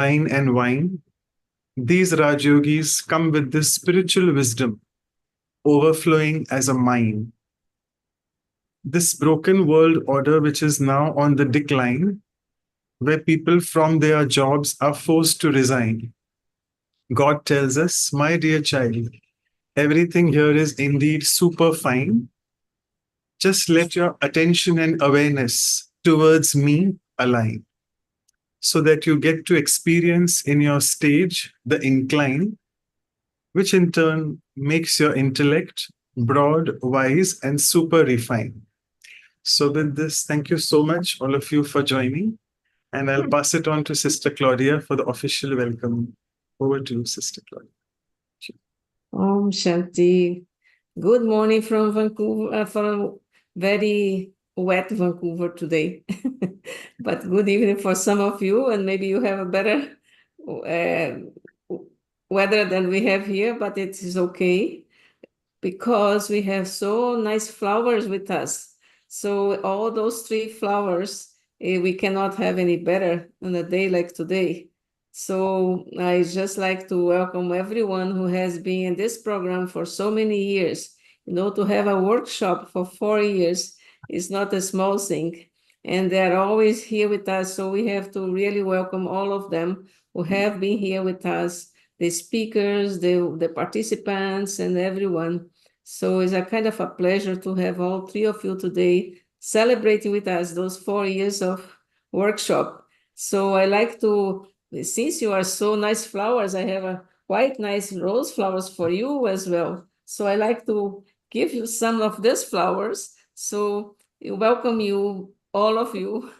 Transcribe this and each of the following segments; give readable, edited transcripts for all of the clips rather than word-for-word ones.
dine and wine, these Raj Yogis come with this spiritual wisdom overflowing as a mine. This broken world order, which is now on the decline, where people from their jobs are forced to resign. God tells us, my dear child, everything here is indeed super fine. Just let your attention and awareness towards me align, so that you get to experience in your stage the incline, which in turn makes your intellect broad, wise, and super refined. So, with this, thank you so much, all of you, for joining. And I'll pass it on to Sister Claudia for the official welcome. Over to you, Sister Claudia. Om Shanti. Good morning from Vancouver, from very wet Vancouver today. But good evening for some of you, and maybe you have a better weather than we have here, but it is okay because we have so nice flowers with us. So all those 3 flowers, we cannot have any better on a day like today. So I just like to welcome everyone who has been in this program for so many years. To have a workshop for 4 years is not a small thing. And they're always here with us. So we have to really welcome all of them who have been here with us, the speakers, the participants, and everyone. So it's a kind of a pleasure to have all 3 of you today celebrating with us those 4 years of workshop. So I like to, since you are so nice flowers, I have a quite nice rose flowers for you as well. So I like to give you some of these flowers. So welcome you, all of you,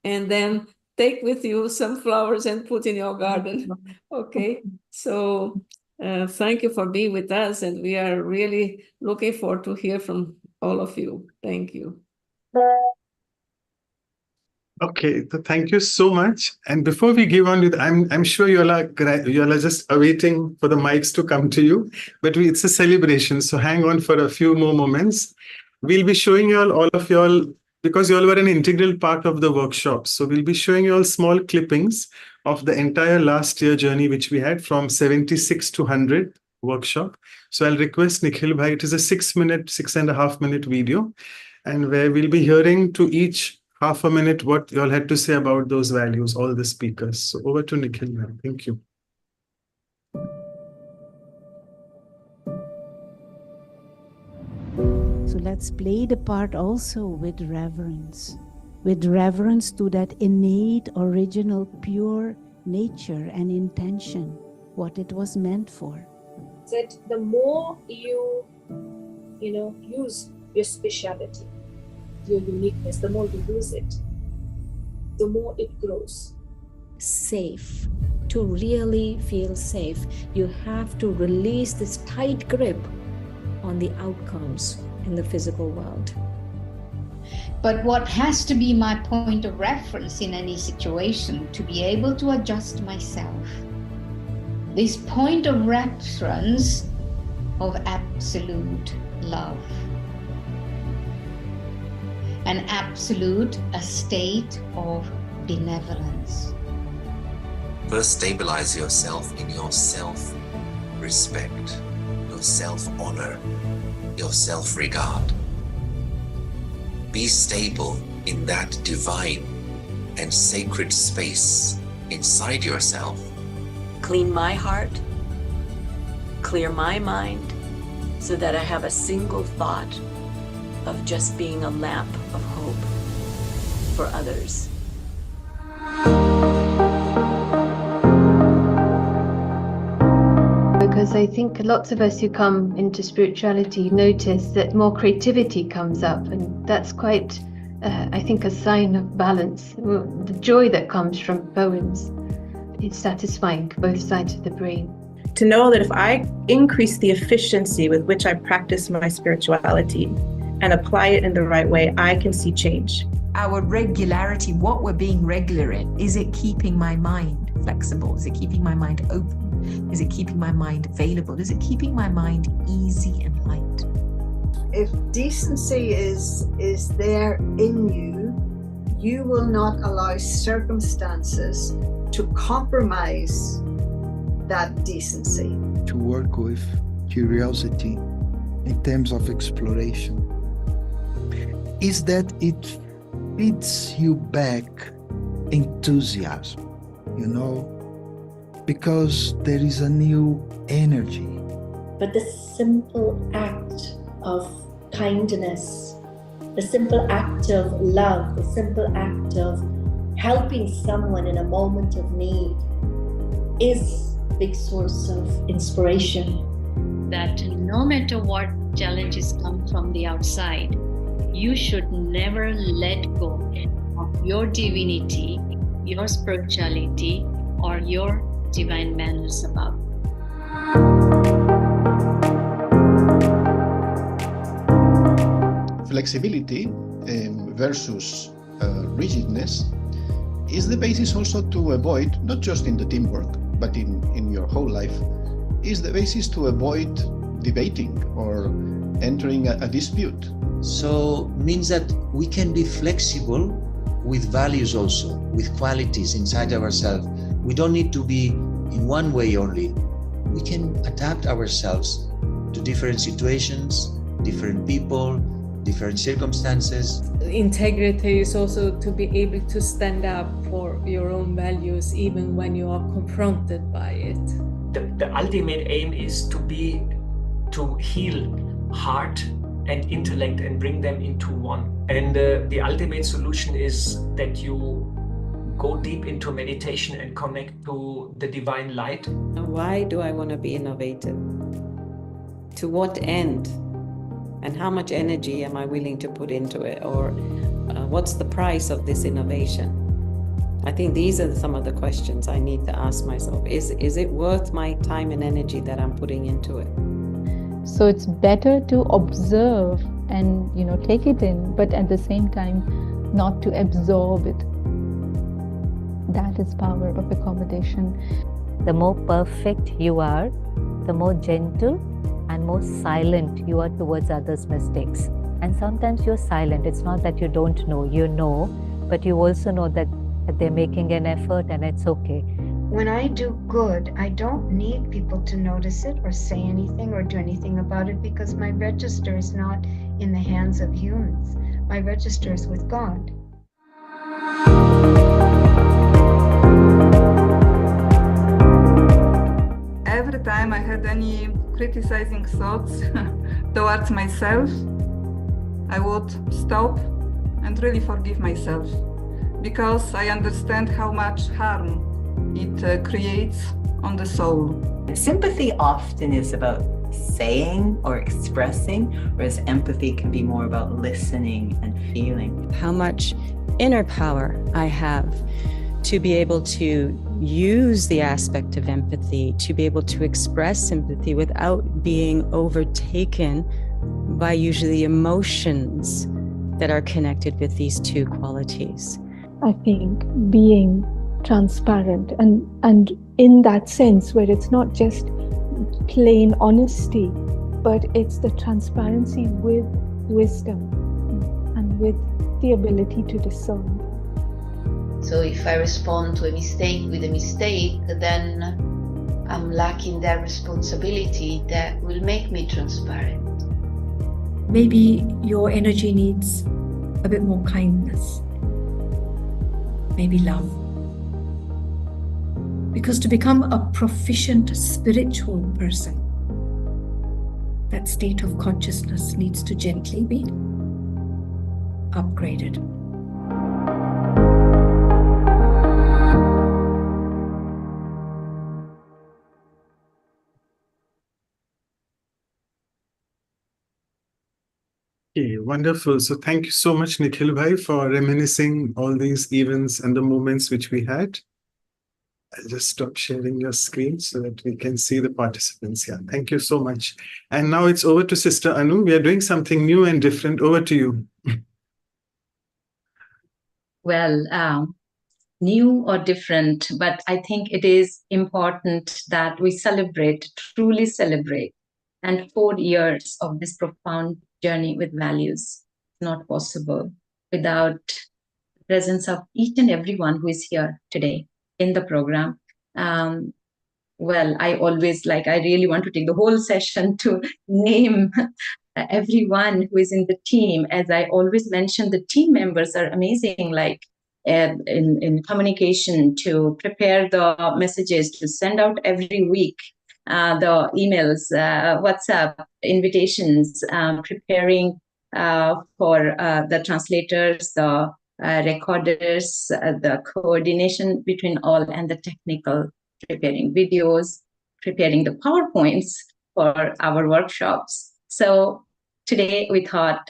and then take with you some flowers and put in your garden. Okay, so thank you for being with us, and we are really looking forward to hear from all of you. Thank you. Okay, so thank you so much. And before we give on with, I'm sure you all are just awaiting for the mics to come to you, but it's a celebration. So hang on for a few more moments. We'll be showing you all of you all, because you all were an integral part of the workshop. So we'll be showing you all small clippings of the entire last year journey, which we had from 76 to 100 workshop. So I'll request Nikhil Bhai, it is a 6.5 minute video, and where we'll be hearing to each half a minute what you all had to say about those values, all the speakers. So over to Nikhil now. Thank you. So let's play the part also with reverence to that innate, original, pure nature and intention, what it was meant for. That the more you use your speciality, your uniqueness, the more you use it, the more it grows. Safe. To really feel safe, you have to release this tight grip on the outcomes in the physical world. But what has to be my point of reference in any situation to be able to adjust myself? This point of reference of absolute love. An absolute, a state of benevolence. First, stabilize yourself in your self-respect, your self-honor, your self-regard. Be stable in that divine and sacred space inside yourself. Clean my heart, clear my mind, so that I have a single thought of just being a lamp of hope for others. Because I think lots of us who come into spirituality notice that more creativity comes up, and that's quite, I think, a sign of balance. The joy that comes from poems, it's satisfying both sides of the brain. To know that if I increase the efficiency with which I practice my spirituality and apply it in the right way, I can see change. Our regularity, what we're being regular in, is it keeping my mind flexible? Is it keeping my mind open? Is it keeping my mind available? Is it keeping my mind easy and light? If decency is there in you, you will not allow circumstances to compromise that decency. To work with curiosity in terms of exploration is that it feeds you back enthusiasm, because there is a new energy. But the simple act of kindness, the simple act of love, the simple act of helping someone in a moment of need is a big source of inspiration. That no matter what challenges come from the outside, you should never let go of your divinity, your spirituality, or your divine manners above. Flexibility versus rigidness is the basis also to avoid, not just in the teamwork, but in your whole life, is the basis to avoid debating or entering a dispute. So means that we can be flexible with values also, with qualities inside of ourselves. We don't need to be in one way only. We can adapt ourselves to different situations, different people, different circumstances. Integrity is also to be able to stand up for your own values even when you are confronted by it. The ultimate aim is to heal heart and intellect and bring them into one. And the ultimate solution is that you go deep into meditation and connect to the divine light. Why do I want to be innovative? To what end? And how much energy am I willing to put into it? Or what's the price of this innovation? I think these are some of the questions I need to ask myself. Is it worth my time and energy that I'm putting into it? So it's better to observe and take it in, but at the same time not to absorb it. That is power of accommodation. The more perfect you are, the more gentle and more silent you are towards others' mistakes. And sometimes you're silent. It's not that you don't know, you know, but you also know that they're making an effort and it's okay. When I do good, I don't need people to notice it or say anything or do anything about it because my register is not in the hands of humans. My register is with God. Every time I had any criticizing thoughts towards myself, I would stop and really forgive myself because I understand how much harm it creates on the soul. Sympathy often is about saying or expressing, whereas empathy can be more about listening and feeling. How much inner power I have to be able to use the aspect of empathy, to be able to express sympathy without being overtaken by usually emotions that are connected with these two qualities. I think being transparent and in that sense where it's not just plain honesty, but it's the transparency with wisdom and with the ability to discern. So if I respond to a mistake with a mistake, then I'm lacking that responsibility that will make me transparent. Maybe your energy needs a bit more kindness, maybe love. Because to become a proficient spiritual person, that state of consciousness needs to gently be upgraded. Okay, wonderful. So thank you so much, Nikhil Bhai, for reminiscing all these events and the moments which we had. I'll just stop sharing your screen so that we can see the participants. Yeah, thank you so much. And now it's over to Sister Anu. We are doing something new and different. Over to you. Well, new or different, but I think it is important that we celebrate, truly celebrate. And 4 years of this profound journey with values is not possible without the presence of each and everyone who is here today. in the program. Well, I really want to take the whole session to name everyone who is in the team. As I always mention, the team members are amazing, like in communication, to prepare the messages, to send out every week the emails, WhatsApp invitations, preparing for the translators, the recorders, the coordination between all, and the technical, preparing videos, preparing the PowerPoints for our workshops. So today we thought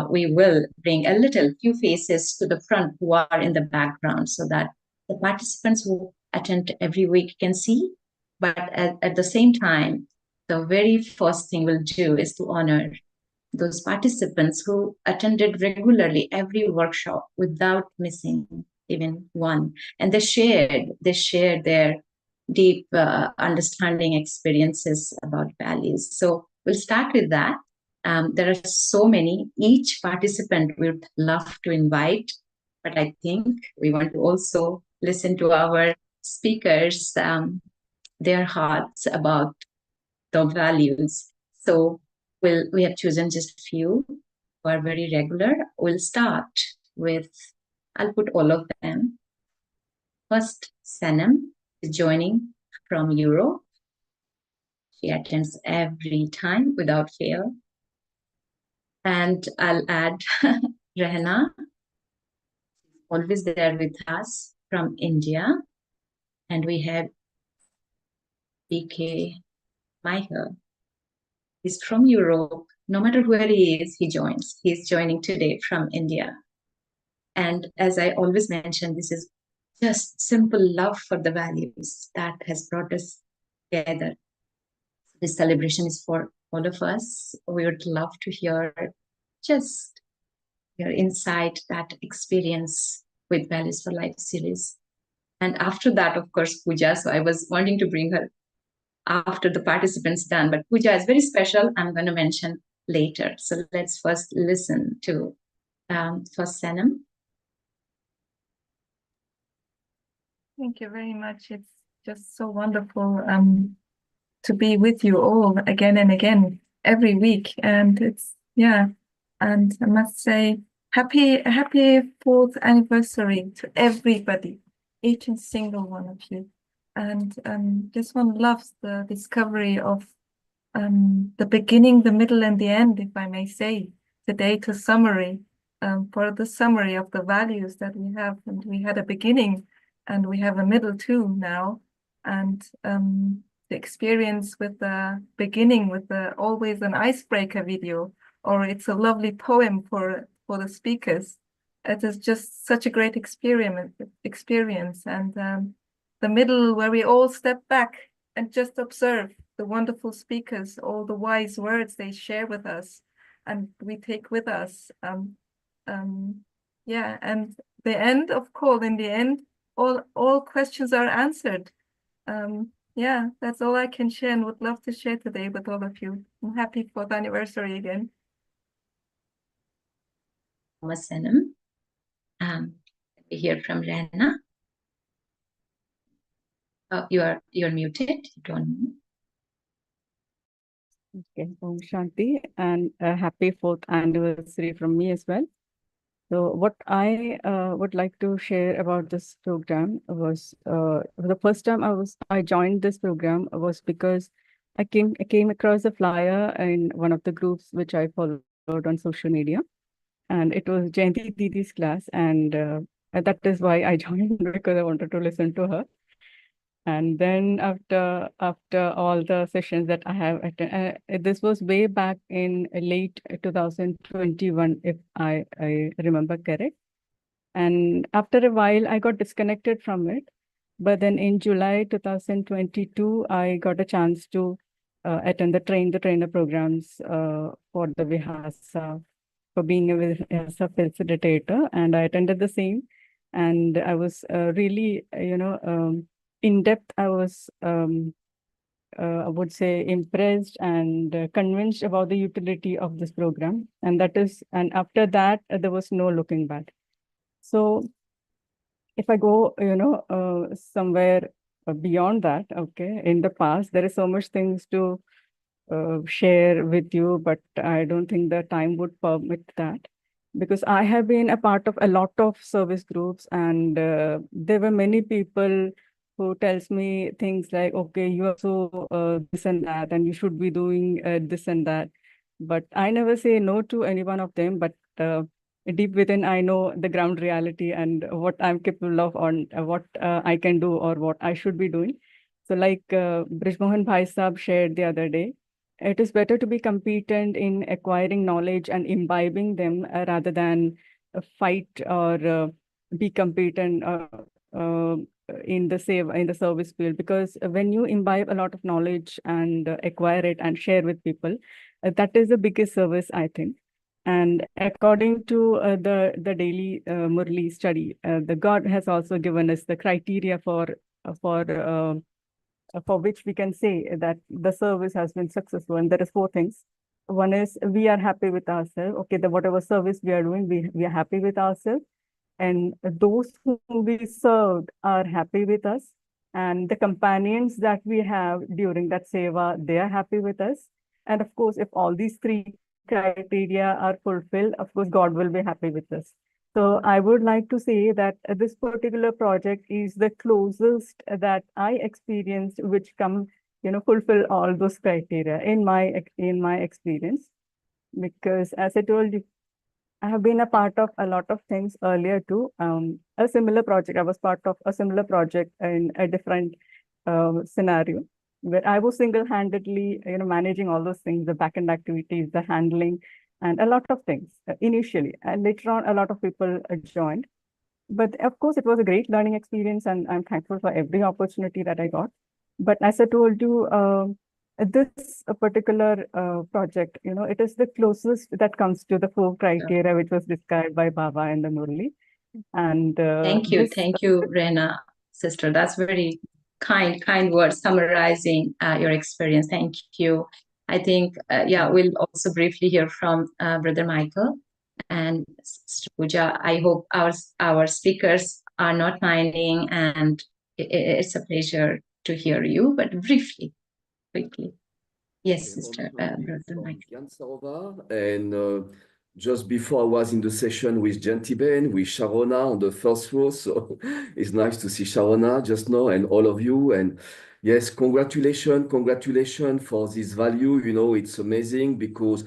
we will bring a few faces to the front who are in the background, so that the participants who attend every week can see. But at the same time, the very first thing we'll do is to honor those participants who attended regularly every workshop without missing even one. And they shared their deep understanding experiences about values. So we'll start with that. There are so many. Each participant we would love to invite, but I think we want to also listen to our speakers, their hearts about the values. So we have chosen just a few who are very regular. We'll start with, I'll put all of them. First, Sanam is joining from Europe. She attends every time without fail. And I'll add Rehna, always there with us, from India. And we have BK Michael. He's from Europe. No matter where he is, he joins. He's joining today from India. And as I always mention, this is just simple love for the values that has brought us together. This celebration is for all of us. We would love to hear just your insight, that experience with Values for Life series. And after that, of course, Pooja. So I was wanting to bring her after the participants done, but Pooja is very special. I'm going to mention later. So let's first listen to first Sanam. Thank you very much. It's just so wonderful to be with you all again and again every week. And it's, yeah, and I must say, happy 4th anniversary to everybody, each and single one of you. And this one loves the discovery of the beginning, the middle, and the end, if I may say, today to summary, for the summary of the values that we have. And we had a beginning, and we have a middle too now. And the experience with the beginning, with the always an icebreaker video, or it's a lovely poem for the speakers. It is just such a great experience. And the middle, where we all step back and just observe the wonderful speakers, all the wise words they share with us, and we take with us. Yeah, and the end, of course, in the end, all questions are answered. Yeah, that's all I can share and would love to share today with all of you. I'm happy 4th anniversary again. Sanam. We hear from Rehna. You're muted. Don't. Okay, Om Shanti, and a happy 4th anniversary from me as well. So what I would like to share about this program was the first time I joined this program was because I came across a flyer in one of the groups which I followed on social media, and it was Jayanti Didi's class, and that is why I joined, because I wanted to listen to her. And then after all the sessions that I have attended, this was way back in late 2021, if I remember correct. And after a while, I got disconnected from it. But then in July 2022, I got a chance to attend the trainer programs for the Vihasa, for being a Vihasa facilitator. And I attended the same. And I was really, in depth, I was, I would say, impressed and convinced about the utility of this program. And after that, there was no looking back. So if I go, somewhere beyond that, okay, in the past, there is so much things to share with you, but I don't think the time would permit that, because I have been a part of a lot of service groups, and there were many people who tells me things like, okay, you are so this and that, and you should be doing this and that. But I never say no to any one of them, but deep within, I know the ground reality and what I'm capable of, on what I can do or what I should be doing. So like Brij Bhai Saab shared the other day, it is better to be competent in acquiring knowledge and imbibing them rather than fight or be competent in the service field. Because when you imbibe a lot of knowledge and acquire it and share with people, that is the biggest service, I think. And according to the daily Murli study, the God has also given us the criteria for which we can say that the service has been successful. And there is 4 things. One is we are happy with ourselves. Okay, whatever service we are doing, we are happy with ourselves. And those whom we served are happy with us. And the companions that we have during that seva, they are happy with us. And of course, if all these 3 criteria are fulfilled, of course, God will be happy with us. So I would like to say that this particular project is the closest that I experienced, which fulfill all those criteria in my experience. Because as I told you, I have been a part of a lot of things earlier too. A similar project, I was part of a similar project in a different scenario, where I was single-handedly, managing all those things, the back-end activities, the handling, and a lot of things initially. And later on, a lot of people joined. But of course, it was a great learning experience, and I'm thankful for every opportunity that I got. But as I told you, this particular project, it is the closest that comes to the 4 criteria which was described by Baba and the Murli. And Thank you, Rena, sister. That's very kind words summarizing your experience. Thank you. I think, we'll also briefly hear from Brother Michael and Sister Pooja. I hope our speakers are not minding, and it's a pleasure to hear you, but briefly, quickly. Yes, Sister Brother Michael. And just before I was in the session with Gentiben, with Sharona on the first row. So it's nice to see Sharona just now and all of you. And yes, congratulations for this value. It's amazing because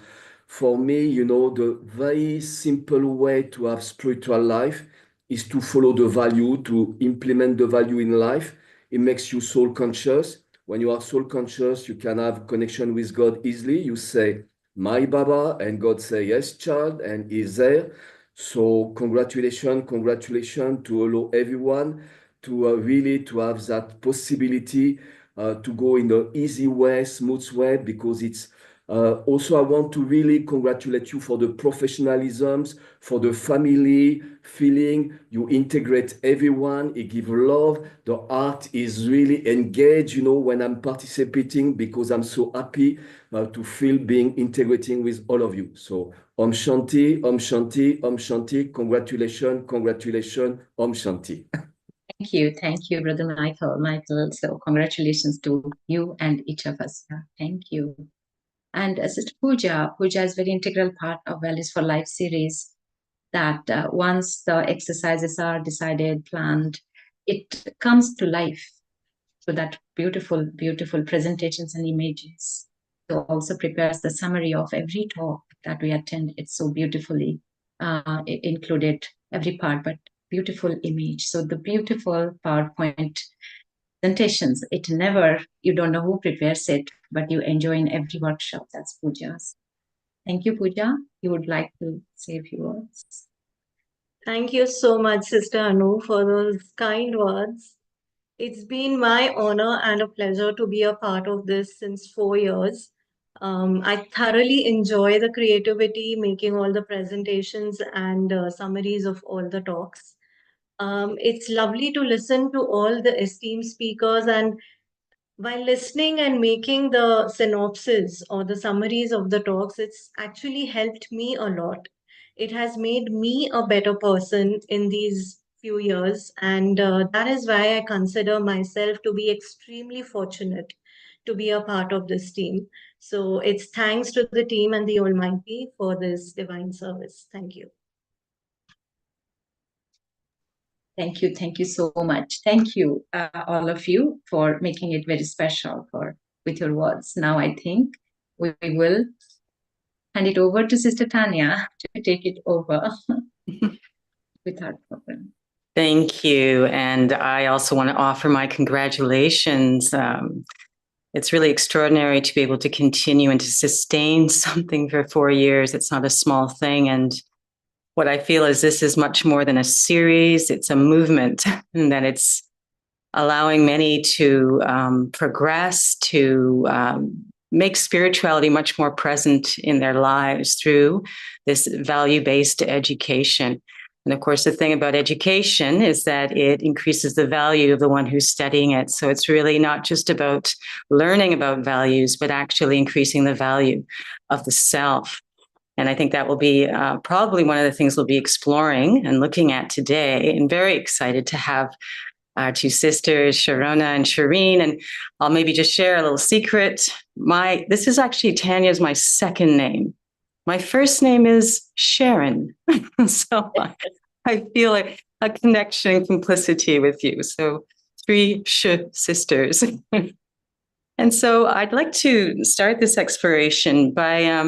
for me, the very simple way to have spiritual life is to follow the value, to implement the value in life. It makes you soul conscious. When you are soul conscious, you can have connection with God easily. You say, my Baba, and God say, yes, child, and He's there. So congratulations to allow everyone to really to have that possibility to go in the easy way, smooth way, because it's also, I want to really congratulate you for the professionalisms, for the family feeling. You integrate everyone, you give love. The art is really engaged, when I'm participating, because I'm so happy to feel being integrating with all of you. So, Om Shanti, Om Shanti, Om Shanti. Congratulations, Om Shanti. Thank you, Brother Michael. So congratulations to you and each of us. Thank you. And Sister Pooja is very integral part of Values for Life series, that once the exercises are decided, planned, it comes to life. So that beautiful presentations and images. So also prepares the summary of every talk that we attend. It's so beautifully included every part, but beautiful image. So the beautiful PowerPoint presentations, you don't know who prepares it, but you enjoy in every workshop. That's Pooja's. Thank you, Pooja. You would like to say a few words? Thank you so much, Sister Anu, for those kind words. It's been my honor and a pleasure to be a part of this since 4 years. I thoroughly enjoy the creativity, making all the presentations and summaries of all the talks. It's lovely to listen to all the esteemed speakers, and while listening and making the synopsis or the summaries of the talks, it's actually helped me a lot. It has made me a better person in these few years. And that is why I consider myself to be extremely fortunate to be a part of this team. So it's thanks to the team and the Almighty for this divine service. Thank you. Thank you. Thank you so much. Thank you, all of you, for making it very special with your words. Now I think we will hand it over to Sister Tanya to take it over with our program. Thank you. And I also want to offer my congratulations. It's really extraordinary to be able to continue and to sustain something for 4 years. It's not a small thing. And what I feel is this is much more than a series. It's a movement, and that it's allowing many to progress, to make spirituality much more present in their lives through this value-based education. And of course, the thing about education is that it increases the value of the one who's studying it. So it's really not just about learning about values, but actually increasing the value of the self. And I think that will be probably one of the things we'll be exploring and looking at today. And very excited to have our two sisters, Sharona and Shireen. And I'll maybe just share a little secret. This is actually Tanya's my second name. My first name is Sharon. So I feel a connection, complicity with you. So 3 sisters. And so I'd like to start this exploration by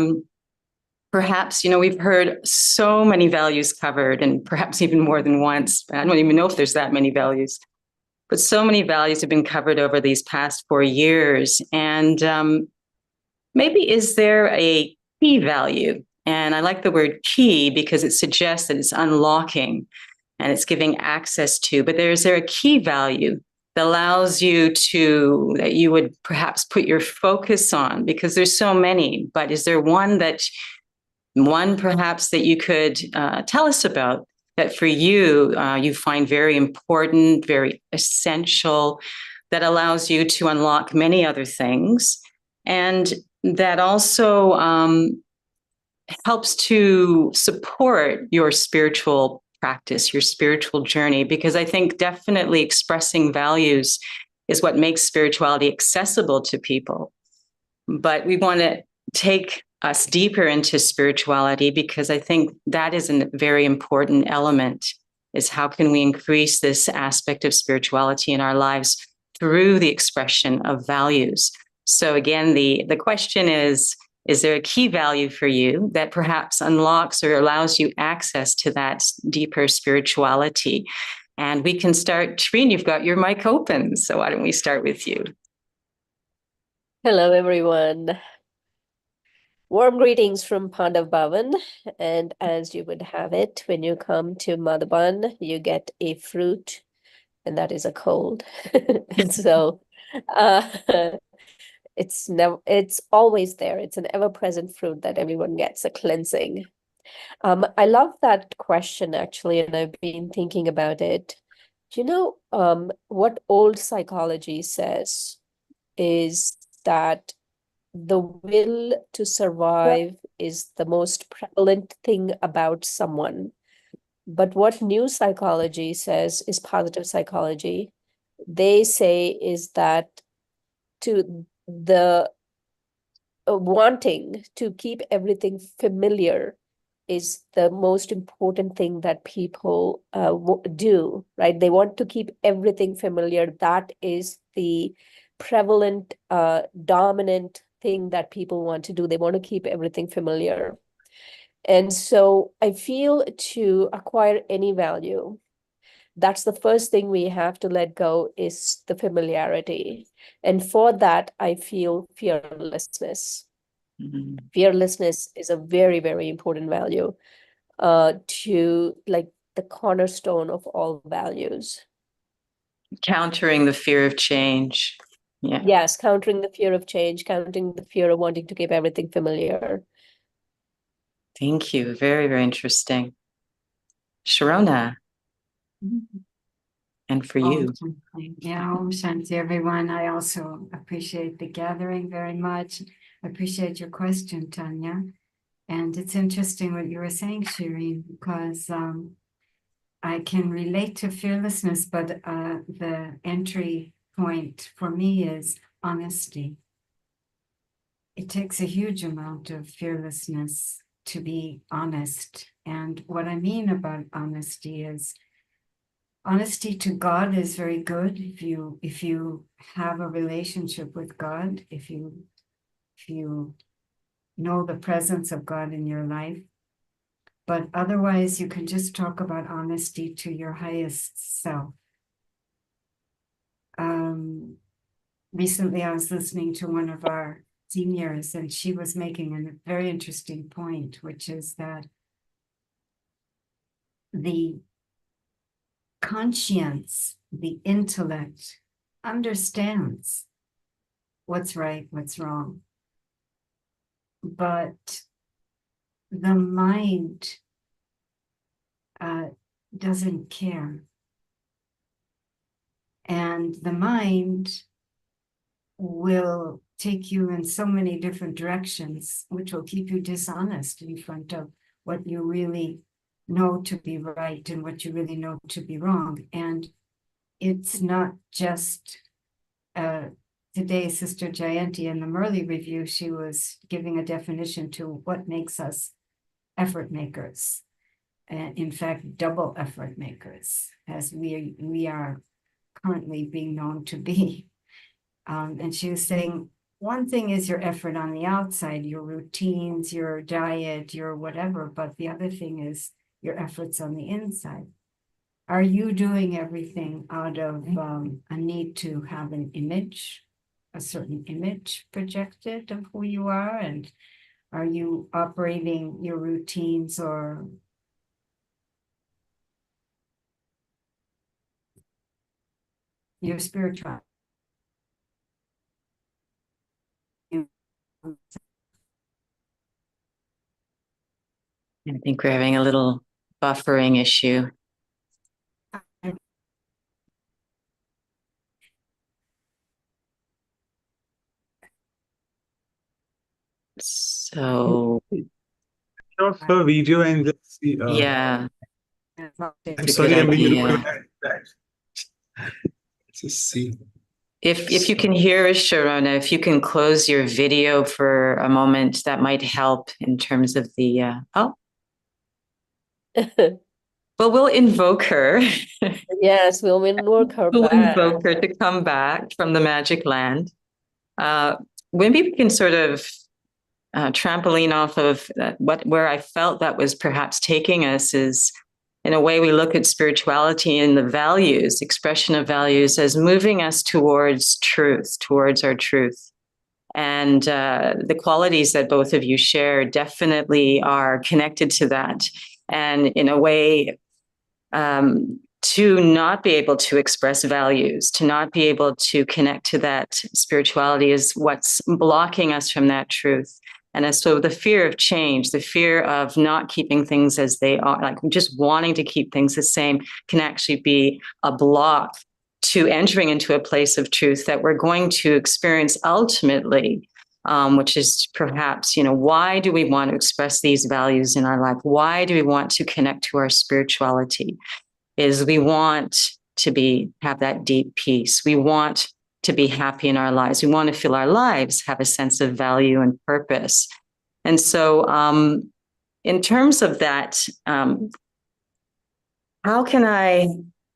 perhaps, we've heard so many values covered, and perhaps even more than once. I don't even know if there's that many values, but so many values have been covered over these past 4 years. And maybe is there a key value? And I like the word key because it suggests that it's unlocking and it's giving access to, but is there a key value that allows you that you would perhaps put your focus on? Because there's so many, but is there one perhaps that you could tell us about that for you, you find very important, very essential, that allows you to unlock many other things, and that also helps to support your spiritual practice, your spiritual journey? Because I think definitely expressing values is what makes spirituality accessible to people. But we want to take us deeper into spirituality, because I think that is a very important element, is how can we increase this aspect of spirituality in our lives through the expression of values. So again, the question is there a key value for you that perhaps unlocks or allows you access to that deeper spirituality? And we can start. Shireen, you've got your mic open, so why don't we start with you? Hello, everyone. Warm greetings from Pandav Bhavan, and as you would have it, when you come to Madhaban, you get a fruit, and that is a cold. So it's always there. It's an ever-present fruit that everyone gets, a cleansing. I love that question, actually, and I've been thinking about it. Do you know what old psychology says is that the will to survive is the most prevalent thing about someone. But what new psychology says is positive psychology. They say is that to the wanting to keep everything familiar is the most important thing that people do, right? They want to keep everything familiar. That is the prevalent, dominant thing that people want to do. They want to keep everything familiar. And so I feel to acquire any value, that's the first thing we have to let go, is the familiarity. And for that, I feel fearlessness. Mm-hmm. Fearlessness is a very, very important value, to like the cornerstone of all values. Countering the fear of change. Yeah. Yes, countering the fear of change, countering the fear of wanting to keep everything familiar. Thank you. Very, very interesting. Sharona. Mm-hmm. And for you. Yeah, Om Shanti, everyone. I also appreciate the gathering very much. I appreciate your question, Tanya. And it's interesting what you were saying, Shireen, because I can relate to fearlessness, but the entry point for me is honesty. It takes a huge amount of fearlessness to be honest. And what I mean about honesty is honesty to God is very good. If you have a relationship with God, if you know the presence of God in your life, but otherwise you can just talk about honesty to your highest self. Recently I was listening to one of our seniors, and she was making a very interesting point, which is that the conscience, the intellect, understands what's right, what's wrong. But the mind doesn't care. And the mind will take you in so many different directions, which will keep you dishonest in front of what you really know to be right and what you really know to be wrong. And it's not just today, Sister Jayanti in the Murli review, she was giving a definition to what makes us effort makers. In fact, double effort makers, as we are currently being known to be. And she was saying, one thing is your effort on the outside, your routines, your diet, your whatever, but the other thing is your efforts on the inside. Are you doing everything out of a need to have an image, a certain image projected of who you are? And are you operating your routines or your spiritual? I think we're having a little buffering issue. So Off her video and let's see. yeah, I'm it's a sorry, good I'm being idea. rude. Let's just see. If you can hear us, Sharona, if you can close your video for a moment, that might help in terms of the well, we'll invoke her. Yes, we'll invoke her We'll back. invoke her to come back from the magic land. Maybe we can sort of trampoline off of where I felt that was perhaps taking us is, in a way, we look at spirituality and the values, expression of values, as moving us towards truth, towards our truth. And the qualities that both of you share definitely are connected to that. And in a way, to not be able to express values, to not be able to connect to that spirituality is what's blocking us from that truth. And so the fear of change, the fear of not keeping things as they are, like just wanting to keep things the same, can actually be a block to entering into a place of truth that we're going to experience ultimately, which is perhaps, why do we want to express these values in our life? Why do we want to connect to our spirituality? Is we want to have that deep peace. We want to be happy in our lives. We want to feel our lives have a sense of value and purpose. And so in terms of that, how can I,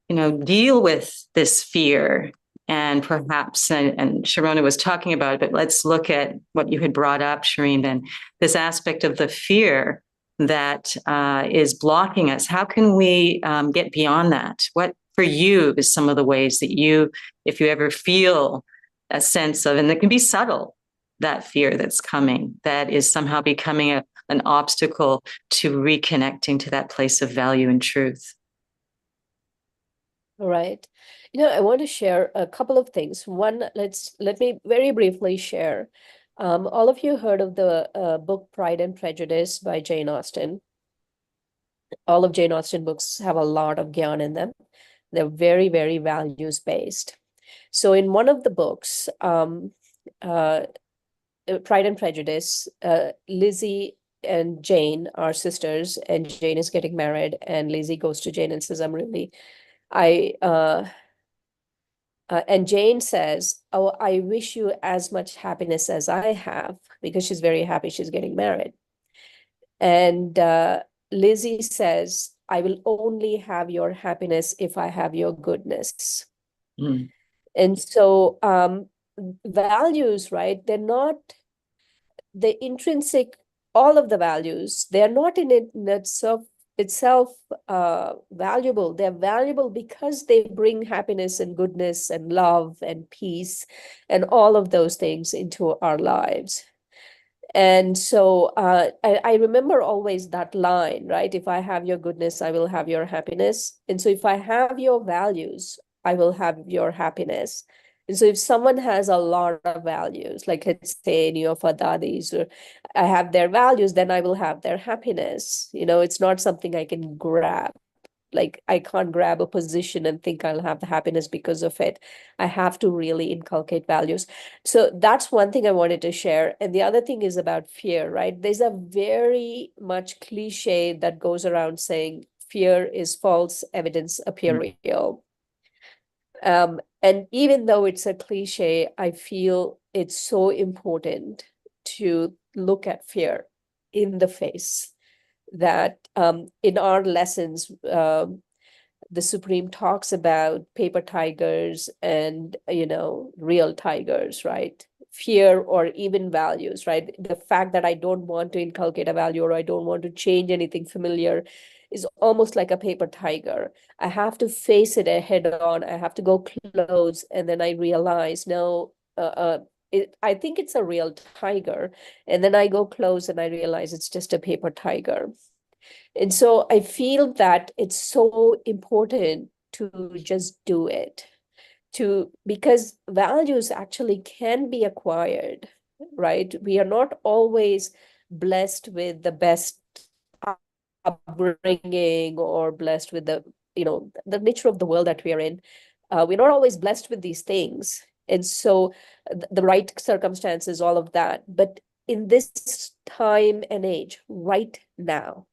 deal with this fear? And perhaps, and Sharona was talking about it, but let's look at what you had brought up, Shireen, and this aspect of the fear that is blocking us. How can we get beyond that? What for you is some of the ways that you, if you ever feel a sense of, and it can be subtle, that fear that's coming, that is somehow becoming an obstacle to reconnecting to that place of value and truth? All right. I want to share a couple of things. One, let me very briefly share. All of you heard of the book Pride and Prejudice by Jane Austen. All of Jane Austen books have a lot of gyan in them. They're very, very values based. So in one of the books, Pride and Prejudice, Lizzie and Jane are sisters, and Jane is getting married, and Lizzie goes to Jane and says, and Jane says, oh, I wish you as much happiness as I have, because she's very happy she's getting married. And Lizzie says, I will only have your happiness if I have your goodness. Mm. And so values, right? They're not the intrinsic, all of the values, they're not in itself valuable. They're valuable because they bring happiness and goodness and love and peace and all of those things into our lives. And so I remember always that line, right? If I have your goodness, I will have your happiness. And so if I have your values, I will have your happiness. And so if someone has a lot of values, like let's say any of our dadis, or I have their values, then I will have their happiness. You know, it's not something I can grab. Like I can't grab a position and think I'll have the happiness because of it. I have to really inculcate values. So that's one thing I wanted to share. And the other thing is about fear, right? There's a very much cliche that goes around saying fear is false evidence appear real. And even though it's a cliche, I feel it's so important to look at fear in the face. That in our lessons, the Supreme talks about paper tigers and, real tigers, right? Fear or even values, right? The fact that I don't want to inculcate a value or I don't want to change anything familiar is almost like a paper tiger. I have to face it head on. I have to go close. And then I realize, no, I think it's a real tiger. And then I go close and I realize it's just a paper tiger. And so I feel that it's so important to just do it, because values actually can be acquired, right? We are not always blessed with the best upbringing or blessed with the nature of the world that we are in. We're not always blessed with these things. And so the right circumstances, all of that. But in this time and age, right now,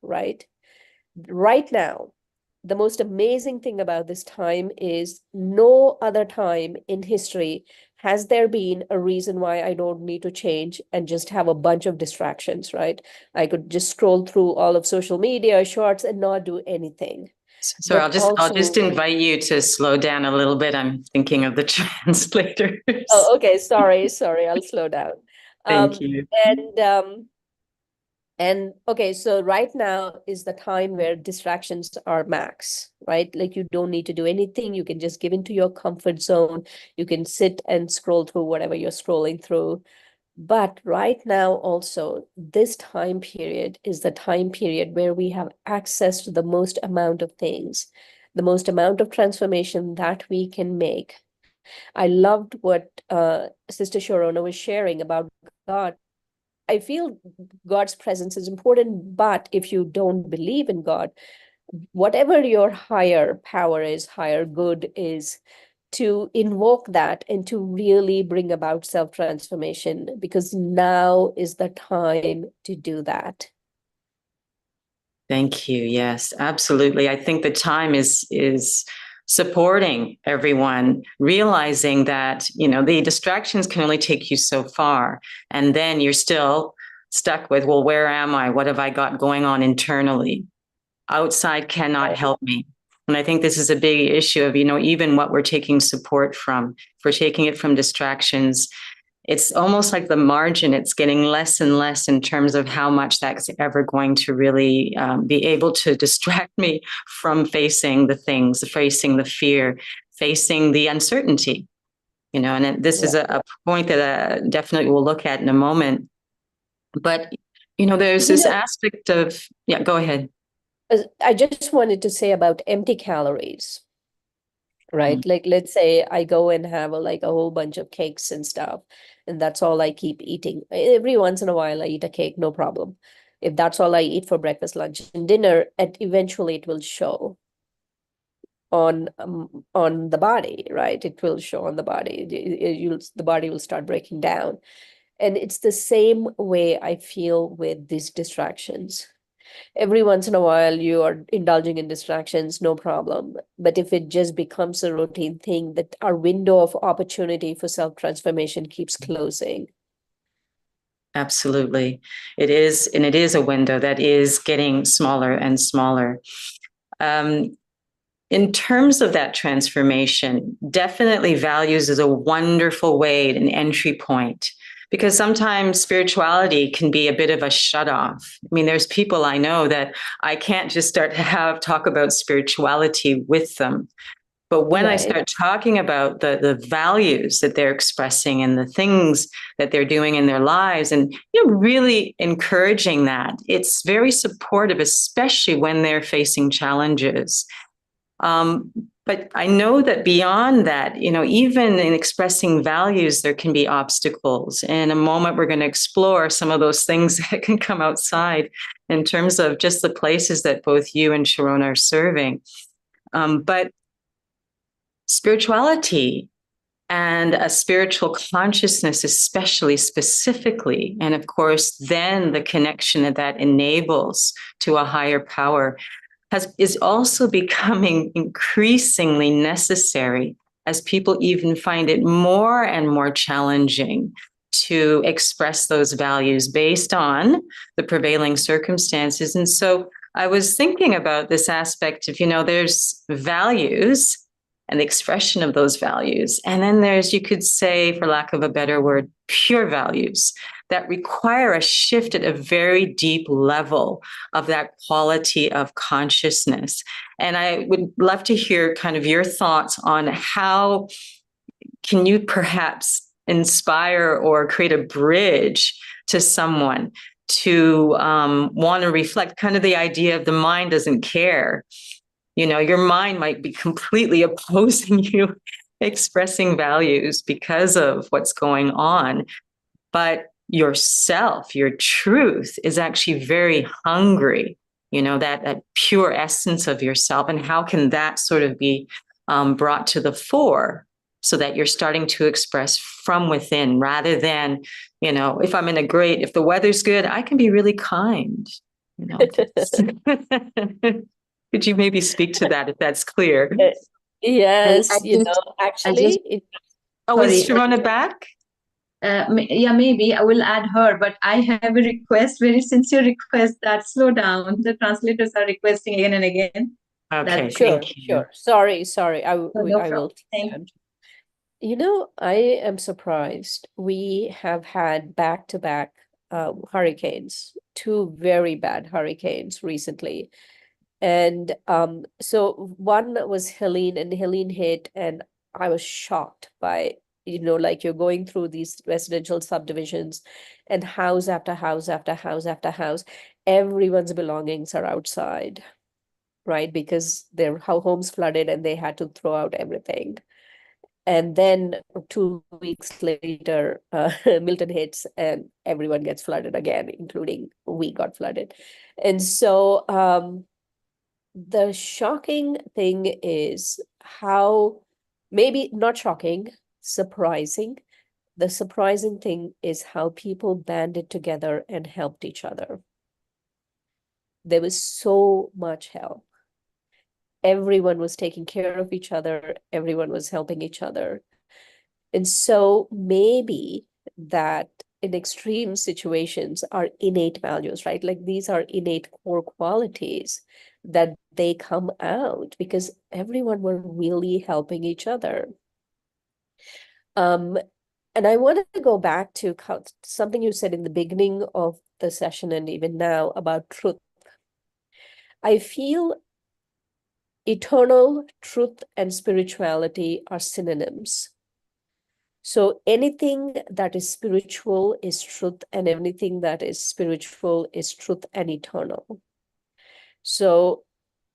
the most amazing thing about this time is no other time in history has there been a reason why I don't need to change and just have a bunch of distractions, right? I could just scroll through all of social media, shorts, and not do anything. So I'll just invite you to slow down a little bit. I'm thinking of the translators. Oh, okay. Sorry. I'll slow down. Thank you. And okay, so right now is the time where distractions are max, right? Like you don't need to do anything. You can just give into your comfort zone. You can sit and scroll through whatever you're scrolling through. But right now also, this time period is the time period where we have access to the most amount of things, the most amount of transformation that we can make. I loved what Sister Sharona was sharing about God. I feel God's presence is important, but if you don't believe in God, whatever your higher power is, higher good is, to invoke that and to really bring about self-transformation, because now is the time to do that. Thank you. Yes, absolutely. I think the time is supporting everyone, realizing that, the distractions can only take you so far. And then you're still stuck with, well, where am I? What have I got going on internally? Outside cannot help me. And I think this is a big issue of, even what we're taking support from, if we're taking it from distractions, it's almost like the margin, it's getting less and less in terms of how much that's ever going to really be able to distract me from facing the things, facing the fear, facing the uncertainty, and this is a point that definitely we'll look at in a moment. But, there's this aspect of, go ahead. I just wanted to say about empty calories. Right? Like, let's say I go and have a whole bunch of cakes and stuff, and that's all I keep eating. Every once in a while, I eat a cake, no problem. If that's all I eat for breakfast, lunch, and dinner, eventually it will show on the body, right? It will show on the body. The body will start breaking down. And it's the same way I feel with these distractions. Every once in a while, you are indulging in distractions, no problem. But if it just becomes a routine thing, that our window of opportunity for self-transformation keeps closing. Absolutely. It is, and it is a window that is getting smaller and smaller. In terms of that transformation, definitely values is a wonderful way, an entry point, because sometimes spirituality can be a bit of a shut off. I mean, there's people I know that I can't just start to talk about spirituality with them. But when I start talking about the values that they're expressing and the things that they're doing in their lives, and really encouraging that, it's very supportive, especially when they're facing challenges. But I know that beyond that, even in expressing values, there can be obstacles. In a moment, we're going to explore some of those things that can come outside in terms of just the places that both you and Sharona are serving. But spirituality and a spiritual consciousness, especially specifically, and of course, then the connection that enables to a higher power is also becoming increasingly necessary as people even find it more and more challenging to express those values based on the prevailing circumstances. And so I was thinking about this aspect of, there's values and the expression of those values. And then there's, you could say, for lack of a better word, pure values that require a shift at a very deep level of that quality of consciousness. And I would love to hear kind of your thoughts on how can you perhaps inspire or create a bridge to someone to want to reflect kind of the idea of the mind doesn't care. Your mind might be completely opposing you expressing values because of what's going on. But yourself, your truth is actually very hungry, that pure essence of yourself. And how can that sort of be brought to the fore so that you're starting to express from within rather than, if the weather's good, I can be really kind. Could you maybe speak to that if that's clear? Yes, actually. Is Sharona back? Yeah, maybe I will add her, but I have a request, very sincere request that slow down. The translators are requesting again and again. Okay, Sure. Sorry. I No will. problem. Thank you. I am surprised. We have had back-to-back hurricanes, 2 very bad hurricanes recently. And so one was Helene, and Helene hit, and I was shocked by, like you're going through these residential subdivisions and house after house after house after house, everyone's belongings are outside, right? Because their homes flooded and they had to throw out everything. And then 2 weeks later, Milton hits and everyone gets flooded again, including we got flooded. And so the shocking thing is how, maybe not shocking, surprising. The surprising thing is how people banded together and helped each other. There was so much help. Everyone was taking care of each other. Everyone was helping each other. And so maybe that in extreme situations are innate values, right? Like these are innate core qualities that they come out because everyone were really helping each other. And I wanted to go back to something you said in the beginning of the session and even now about truth. I feel eternal truth and spirituality are synonyms. So anything that is spiritual is truth, and anything that is spiritual is truth and eternal. So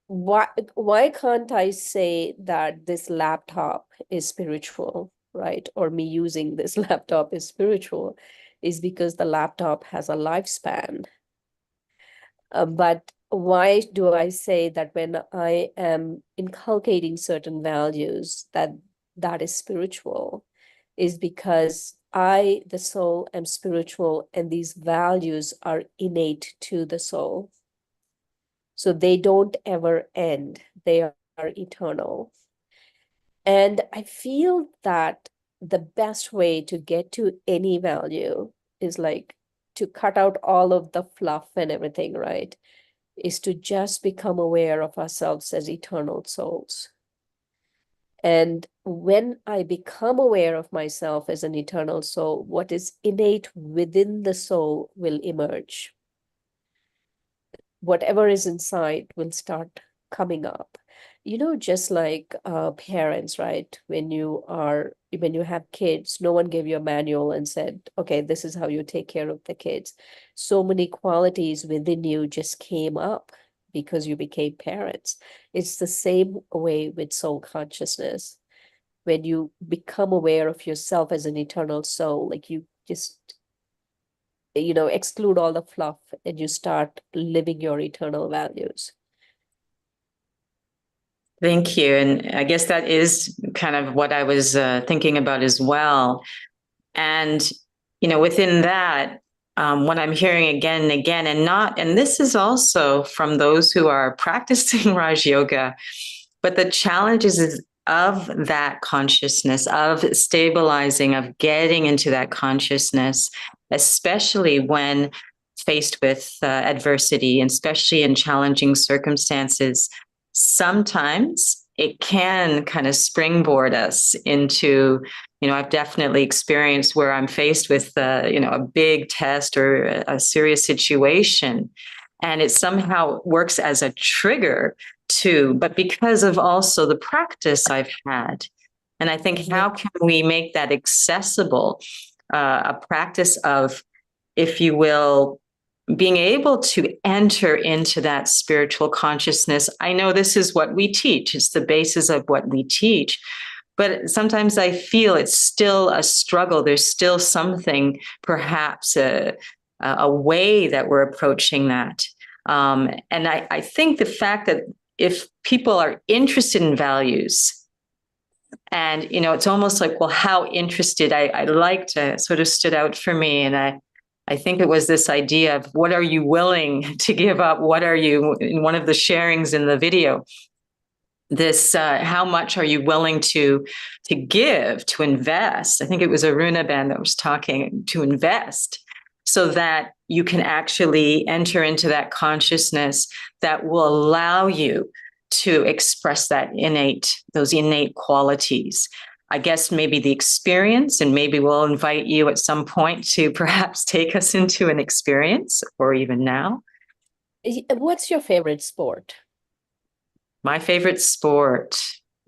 why can't I say that this laptop is spiritual, right? Or me using this laptop is spiritual, is because the laptop has a lifespan. But why do I say that when I am inculcating certain values that is spiritual? Is because I, the soul, am spiritual, and these values are innate to the soul. So they don't ever end. They are eternal. And I feel that the best way to get to any value is like to cut out all of the fluff and everything, right? Is to just become aware of ourselves as eternal souls. And when I become aware of myself as an eternal soul, what is innate within the soul will emerge. Whatever is inside will start coming up. Just like parents, right? When you have kids, no one gave you a manual and said, okay, this is how you take care of the kids. So many qualities within you just came up because you became parents. It's the same way with soul consciousness. When you become aware of yourself as an eternal soul, like you just exclude all the fluff and you start living your eternal values. Thank you. And I guess that is kind of what I was thinking about as well. And, within that, what I'm hearing again and again, and this is also from those who are practicing Raj Yoga, but the challenges is of that consciousness, of stabilizing, of getting into that consciousness, especially when faced with adversity, and especially in challenging circumstances. Sometimes it can kind of springboard us into, I've definitely experienced where I'm faced with, a big test or a serious situation, and it somehow works as a trigger too, but because of also the practice I've had. And I think, how can we make that accessible? A practice of, if you will, being able to enter into that spiritual consciousness. I know this is what we teach. It's the basis of what we teach. But sometimes I feel it's still a struggle. There's still something, perhaps a way that we're approaching that. And I think the fact that if people are interested in values, and, it's almost like, well, how interested, I liked, sort of stood out for me. And I think it was this idea of, what are you willing to give up? What are you, in one of the sharings in the video, this, how much are you willing to give, to invest? I think it was Aruna Ben that was talking, to invest, so that you can actually enter into that consciousness that will allow you to express those innate qualities. I guess maybe the experience, and maybe we'll invite you at some point to perhaps take us into an experience, or even now. What's your favorite sport? My favorite sport.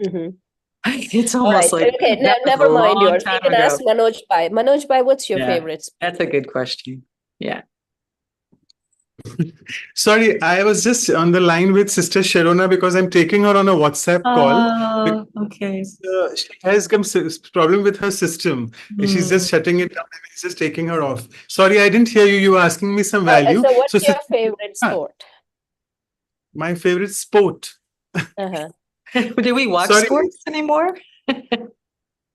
Mm-hmm. It's almost right. like, okay. Never mind yours. You can ask Manoj Bhai. Manoj Bhai, what's your favorite sport? That's a good question. Yeah. Sorry, I was just on the line with Sister Sharona because I'm taking her on a WhatsApp call. Oh, okay. She has some problem with her system. She's just shutting it down and he's just taking her off. Sorry, I didn't hear you. You were asking me some value. So what's your favorite sport? My favorite sport. Uh-huh. Do we watch sports anymore?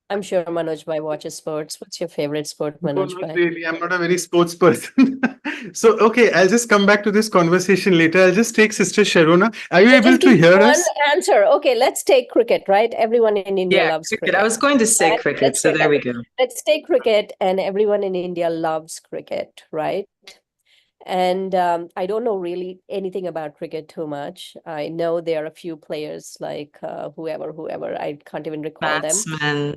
I'm sure Manoj Bhai watches sports. What's your favorite sport, Manoj Bhai? Not really. I'm not a very sports person. So, okay, I'll just come back to this conversation later. I'll just take Sister Sharona. Are you able to hear us? One answer. Okay, let's take cricket, right? Everyone in India loves cricket. I was going to say cricket, so there we go. Let's take cricket, and everyone in India loves cricket, right? And I don't know really anything about cricket too much. I know there are a few players like whoever, I can't even recall them. Some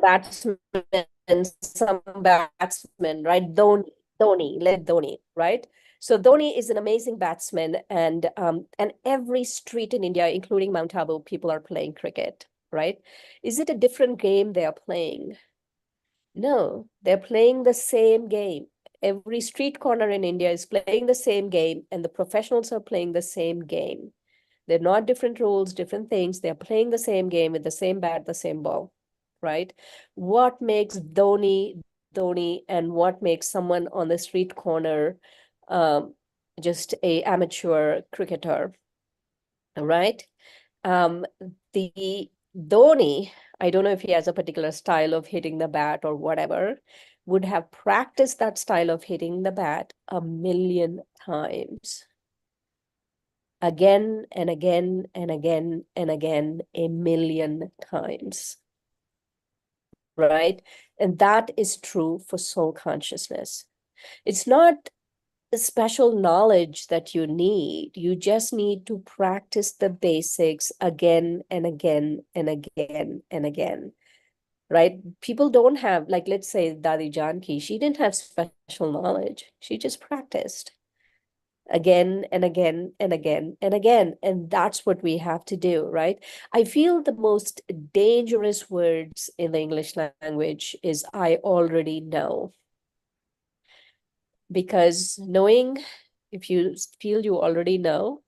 batsmen, right? Dhoni, right? So Dhoni is an amazing batsman, and every street in India, including Mount Abu, people are playing cricket, right? Is it a different game they are playing? No, they're playing the same game. Every street corner in India is playing the same game, and the professionals are playing the same game. They're not different rules, different things. They're playing the same game with the same bat, the same ball, right? What makes Dhoni, and what makes someone on the street corner just a amateur cricketer, right? The Dhoni, I don't know if he has a particular style of hitting the bat or whatever, would have practiced that style of hitting the bat 1,000,000 times. Again and again and again and again, 1,000,000 times. Right? And that is true for soul consciousness. It's not a special knowledge that you need. You just need to practice the basics again and again and again and again. Right? People don't have, like, let's say Dadi Janki, she didn't have special knowledge. She just practiced again and again and again and again. And that's what we have to do, right? I feel the most dangerous words in the English language is I already know. Because knowing, if you feel you already know,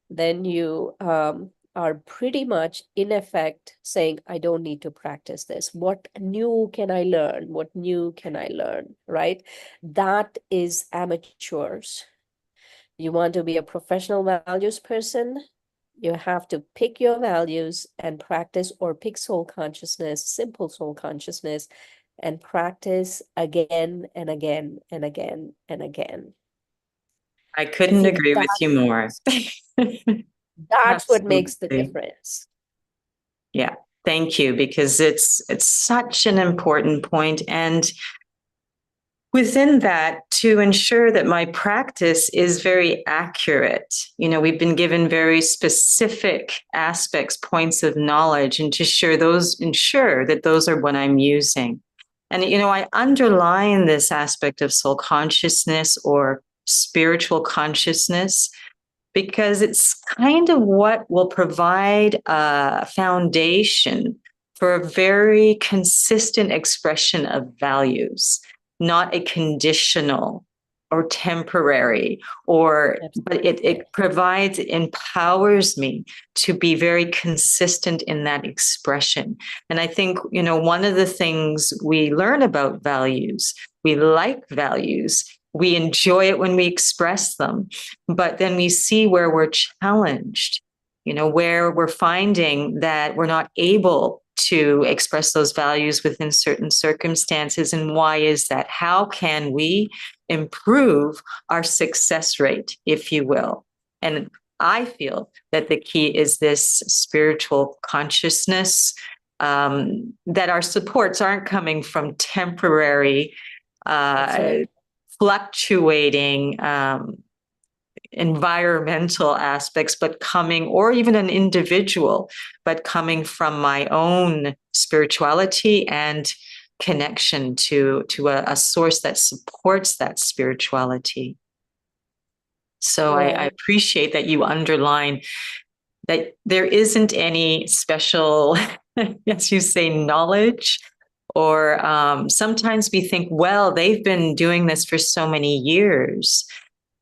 then you are pretty much in effect saying, I don't need to practice this. What new can I learn? What new can I learn, right? That is amateurs. You want to be a professional values person, you have to pick your values and practice, or pick soul consciousness, simple soul consciousness, and practice again and again and again and again. I couldn't agree with you more. That's what makes the Absolutely. difference. Yeah, thank you, because it's such an important point. And within that, to ensure that my practice is very accurate, we've been given very specific aspects, points of knowledge, and to ensure that those are what I'm using. And, I underline this aspect of soul consciousness or spiritual consciousness because it's kind of what will provide a foundation for a very consistent expression of values, not a conditional or temporary, but it provides, it empowers me to be very consistent in that expression. And I think, one of the things we learn about values, we like values, we enjoy it when we express them, but then we see where we're challenged, where we're finding that we're not able to express those values within certain circumstances. And why is that? How can we improve our success rate, if you will? And I feel that the key is this spiritual consciousness, that our supports aren't coming from temporary, fluctuating environmental aspects, but coming, or even an individual, but coming from my own spirituality and connection to a source that supports that spirituality. So I appreciate that you underline that there isn't any special, as you say, knowledge. Or sometimes we think, well, they've been doing this for so many years.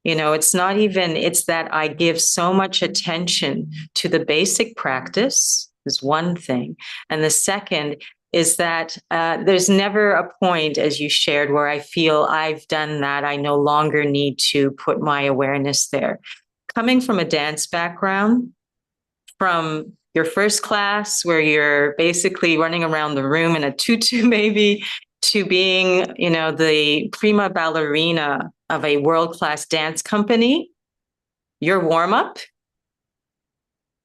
It's not even, it's that I give so much attention to the basic practice is one thing. And the second is that there's never a point, as you shared, where I feel I've done that. I no longer need to put my awareness there. Coming from a dance background, from your first class where you're basically running around the room in a tutu maybe, to being, the prima ballerina of a world-class dance company, your warm-up,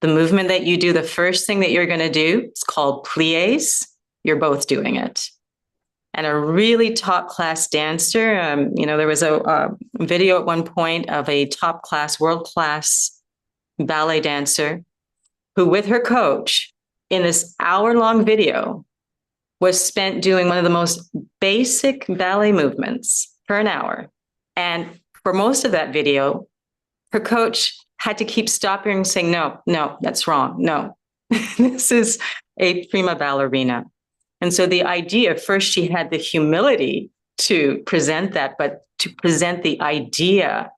the movement that you do, the first thing that you're going to do, it's called pliés. You're both doing it. And a really top-class dancer, there was a video at one point of a top-class, world-class ballet dancer who, with her coach, in this hour-long video, was spent doing one of the most basic ballet movements for an hour. And for most of that video, her coach had to keep stopping and saying, no, that's wrong. No, this is a prima ballerina. And so the idea, first she had the humility to present that, but to present the idea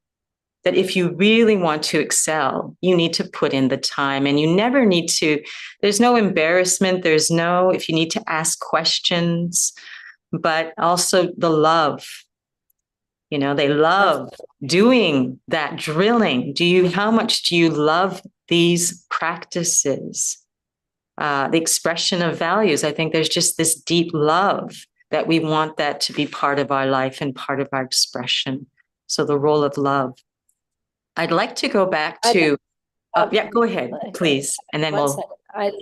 that if you really want to excel, you need to put in the time, and you never need to, there's no embarrassment. There's no, if you need to ask questions, but also the love, they love doing that drilling. How much do you love these practices? the expression of values. I think there's just this deep love that we want that to be part of our life and part of our expression. So the role of love. I'd like to go back to, yeah, go ahead, please, and then we'll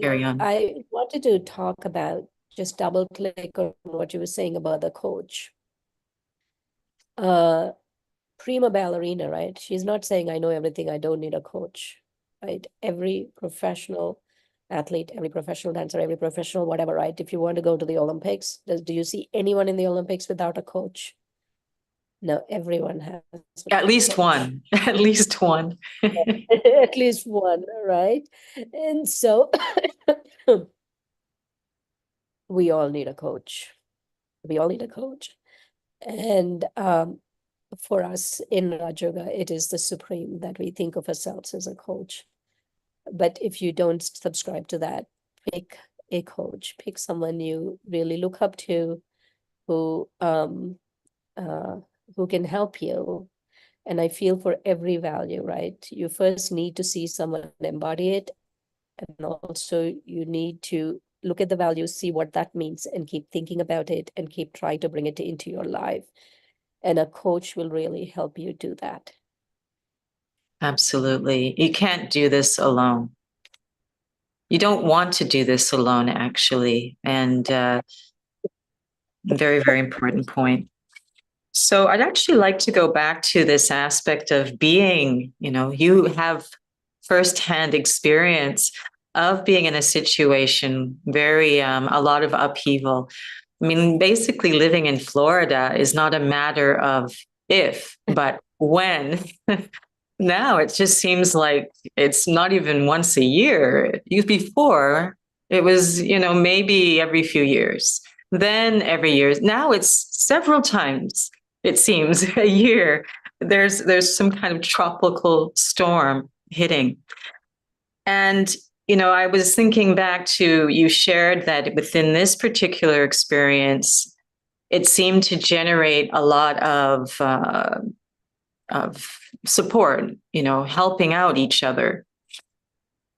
carry on. I wanted to talk about, just double click on what you were saying about the coach. Prima ballerina, right? She's not saying, I know everything, I don't need a coach, right? Every professional athlete, every professional dancer, every professional whatever, right? If you want to go to the Olympics, do you see anyone in the Olympics without a coach? No, everyone has at least one, at least one. At least one, right? And so we all need a coach. We all need a coach. And for us in Raj Yoga, it is the supreme that we think of ourselves as a coach. But if you don't subscribe to that, pick a coach, pick someone you really look up to, who can help you. And I feel for every value, right? You first need to see someone embody it. And also you need to look at the values, see what that means, and keep thinking about it and keep trying to bring it into your life. And a coach will really help you do that. Absolutely. You can't do this alone. You don't want to do this alone, actually. And very, very important point. So I'd actually like to go back to this aspect of being, you have firsthand experience of being in a situation, a lot of upheaval. I mean, basically living in Florida is not a matter of if, but when. Now it just seems like it's not even once a year. Before, it was, maybe every few years, then every year. Now it's several times, it seems, a year. There's some kind of tropical storm hitting. And, I was thinking back to, you shared that within this particular experience, it seemed to generate a lot of support, helping out each other.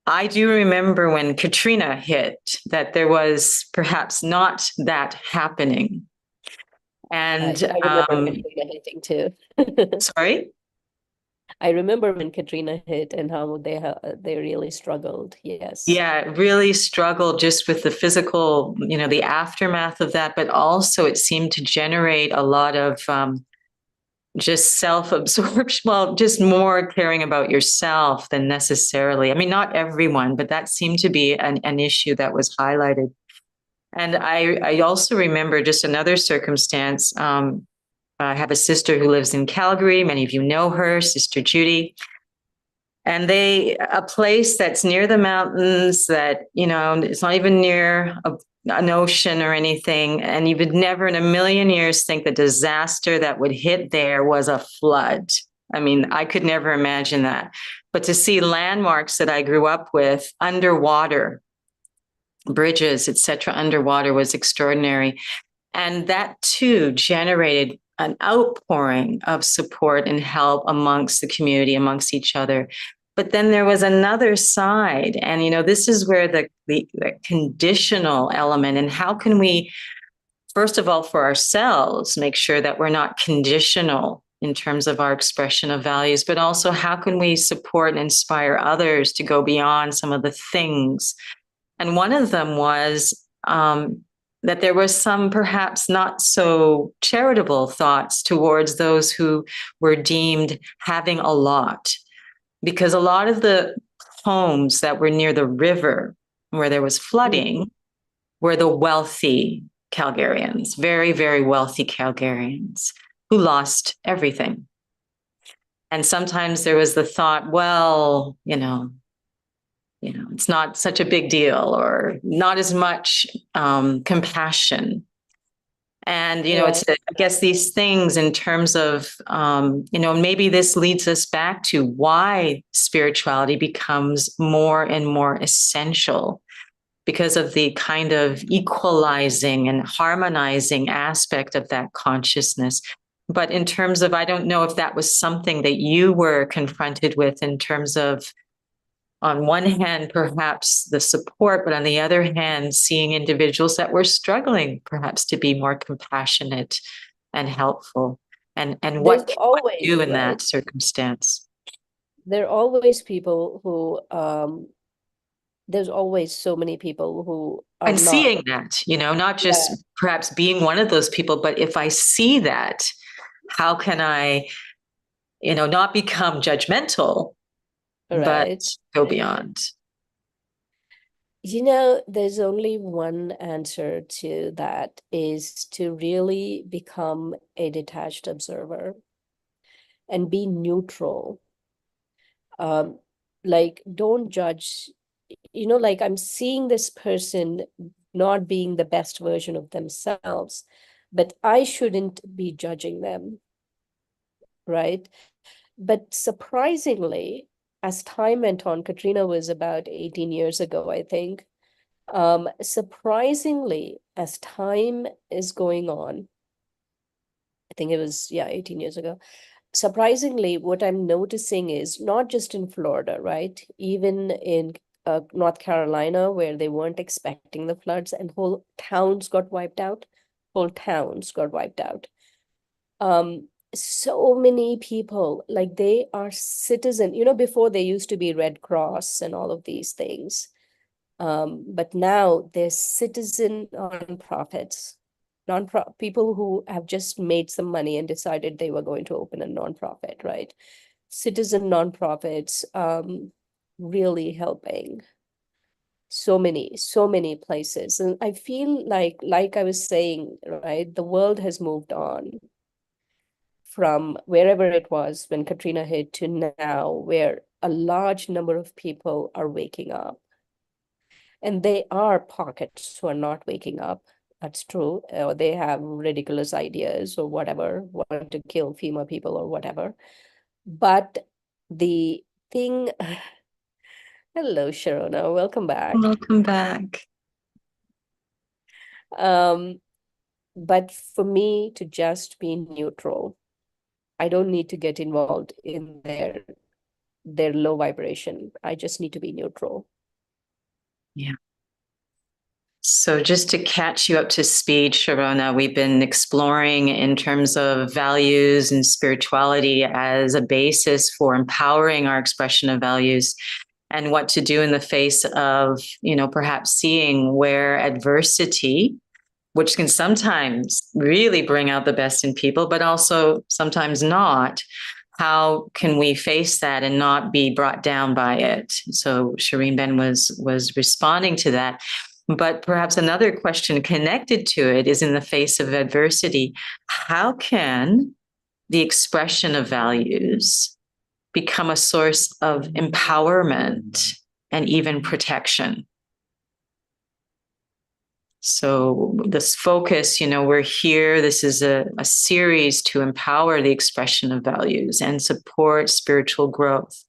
I do remember when Katrina hit that there was perhaps not that happening. And I remember Katrina hitting too. Sorry? I remember when Katrina hit and how they really struggled. Yes. Yeah, really struggled just with the physical, the aftermath of that, but also it seemed to generate a lot of just self-absorption, well, just more caring about yourself than necessarily. I mean, not everyone, but that seemed to be an issue that was highlighted. And I also remember just another circumstance. I have a sister who lives in Calgary. Many of you know her, Sister Judy. And a place that's near the mountains that, it's not even near an ocean or anything. And you would never in a million years think the disaster that would hit there was a flood. I mean, I could never imagine that. But to see landmarks that I grew up with underwater, bridges, etc., underwater was extraordinary. And that too generated an outpouring of support and help amongst the community, amongst each other. But then there was another side. And, this is where the conditional element, and how can we, first of all, for ourselves, make sure that we're not conditional in terms of our expression of values, but also how can we support and inspire others to go beyond some of the things. And one of them was that there were some perhaps not so charitable thoughts towards those who were deemed having a lot. Because a lot of the homes that were near the river where there was flooding were the wealthy Calgarians, very, very wealthy Calgarians who lost everything. And sometimes there was the thought, well, it's not such a big deal, or not as much compassion. And, it's, I guess, these things in terms of, maybe this leads us back to why spirituality becomes more and more essential, because of the kind of equalizing and harmonizing aspect of that consciousness. But in terms of, I don't know if that was something that you were confronted with in terms of on one hand, perhaps the support, but on the other hand, seeing individuals that were struggling, perhaps to be more compassionate and helpful. And There's what can one always, do in right? that circumstance? There are always people who, there's always so many people who are And not. seeing that, not just Yeah. perhaps being one of those people, but if I see that, how can I, not become judgmental, but Right. go beyond? There's only one answer to that, is to really become a detached observer and be neutral. Like, don't judge, like I'm seeing this person not being the best version of themselves, but I shouldn't be judging them, right? But surprisingly, as time went on, Katrina was about 18 years ago, I think. Surprisingly, as time is going on, I think it was, 18 years ago. Surprisingly, what I'm noticing is not just in Florida, right? Even in North Carolina, where they weren't expecting the floods and whole towns got wiped out. Whole towns got wiped out. So many people, like, they are citizen. Before they used to be Red Cross and all of these things. But now they're citizen nonprofits, people who have just made some money and decided they were going to open a nonprofit, right? Citizen nonprofits, really helping so many places. And I feel like I was saying, right, the world has moved on from wherever it was when Katrina hit to now, where a large number of people are waking up. And there are pockets who are not waking up. That's true. Or they have ridiculous ideas or whatever, want to kill female people or whatever. But the thing, hello, Sharona, welcome back. Welcome back. But for me to just be neutral, I don't need to get involved in their low vibration. I just need to be neutral. Yeah. So just to catch you up to speed, Sharona, we've been exploring in terms of values and spirituality as a basis for empowering our expression of values and what to do in the face of, perhaps seeing where adversity, which can sometimes really bring out the best in people, but also sometimes not. How can we face that and not be brought down by it? So Shireen Ben was responding to that. But perhaps another question connected to it is, in the face of adversity, how can the expression of values become a source of empowerment and even protection? So this focus, we're here. This is a series to empower the expression of values and support spiritual growth.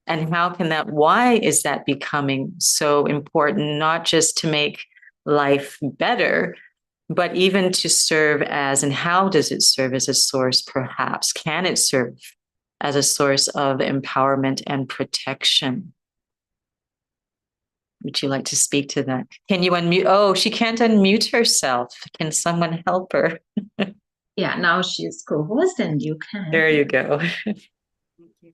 And why is that becoming so important, not just to make life better, but even to serve as, and how does it serve as a source, perhaps? Can it serve as a source of empowerment and protection? Would you like to speak to that? Can you unmute? Oh, she can't unmute herself. Can someone help her? Yeah, now she's co-host and you can. There you go. Thank you.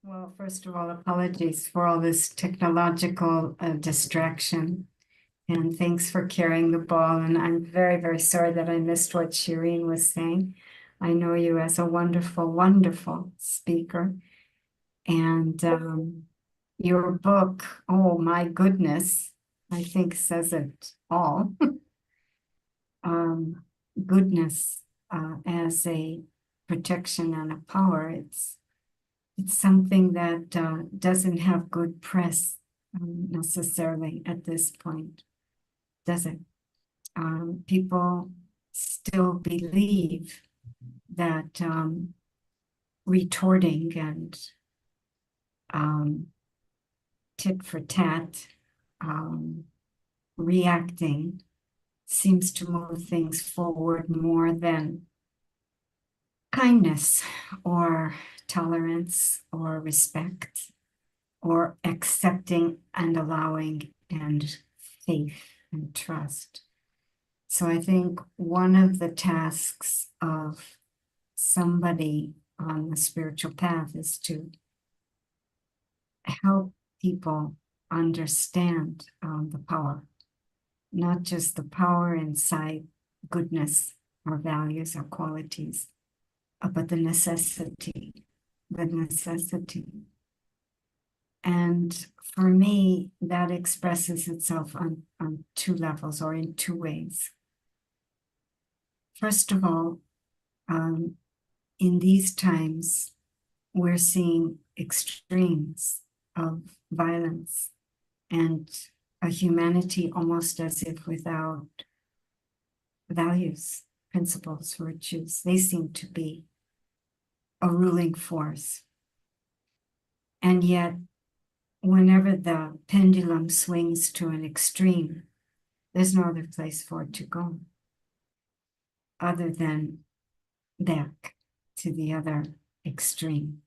Well, first of all, apologies for all this technological distraction. And thanks for carrying the ball. And I'm very, very sorry that I missed what Shireen was saying. I know you as a wonderful, wonderful speaker. And your book, oh my goodness, I think says it all. Goodness as a protection and a power. It's something that doesn't have good press necessarily at this point, does it? People still believe that retorting and tit for tat, reacting seems to move things forward more than kindness or tolerance or respect. or accepting and allowing and faith and trust. So I think one of the tasks of somebody on the spiritual path is to help people understand the power, not just the power inside goodness, our values, our qualities, but the necessity. And for me, that expresses itself on two levels or in two ways. First of all, in these times, we're seeing extremes of violence and a humanity almost as if without values, principles, virtues. They seem to be a ruling force. And yet, whenever the pendulum swings to an extreme, there's no other place for it to go other than back to the other extreme.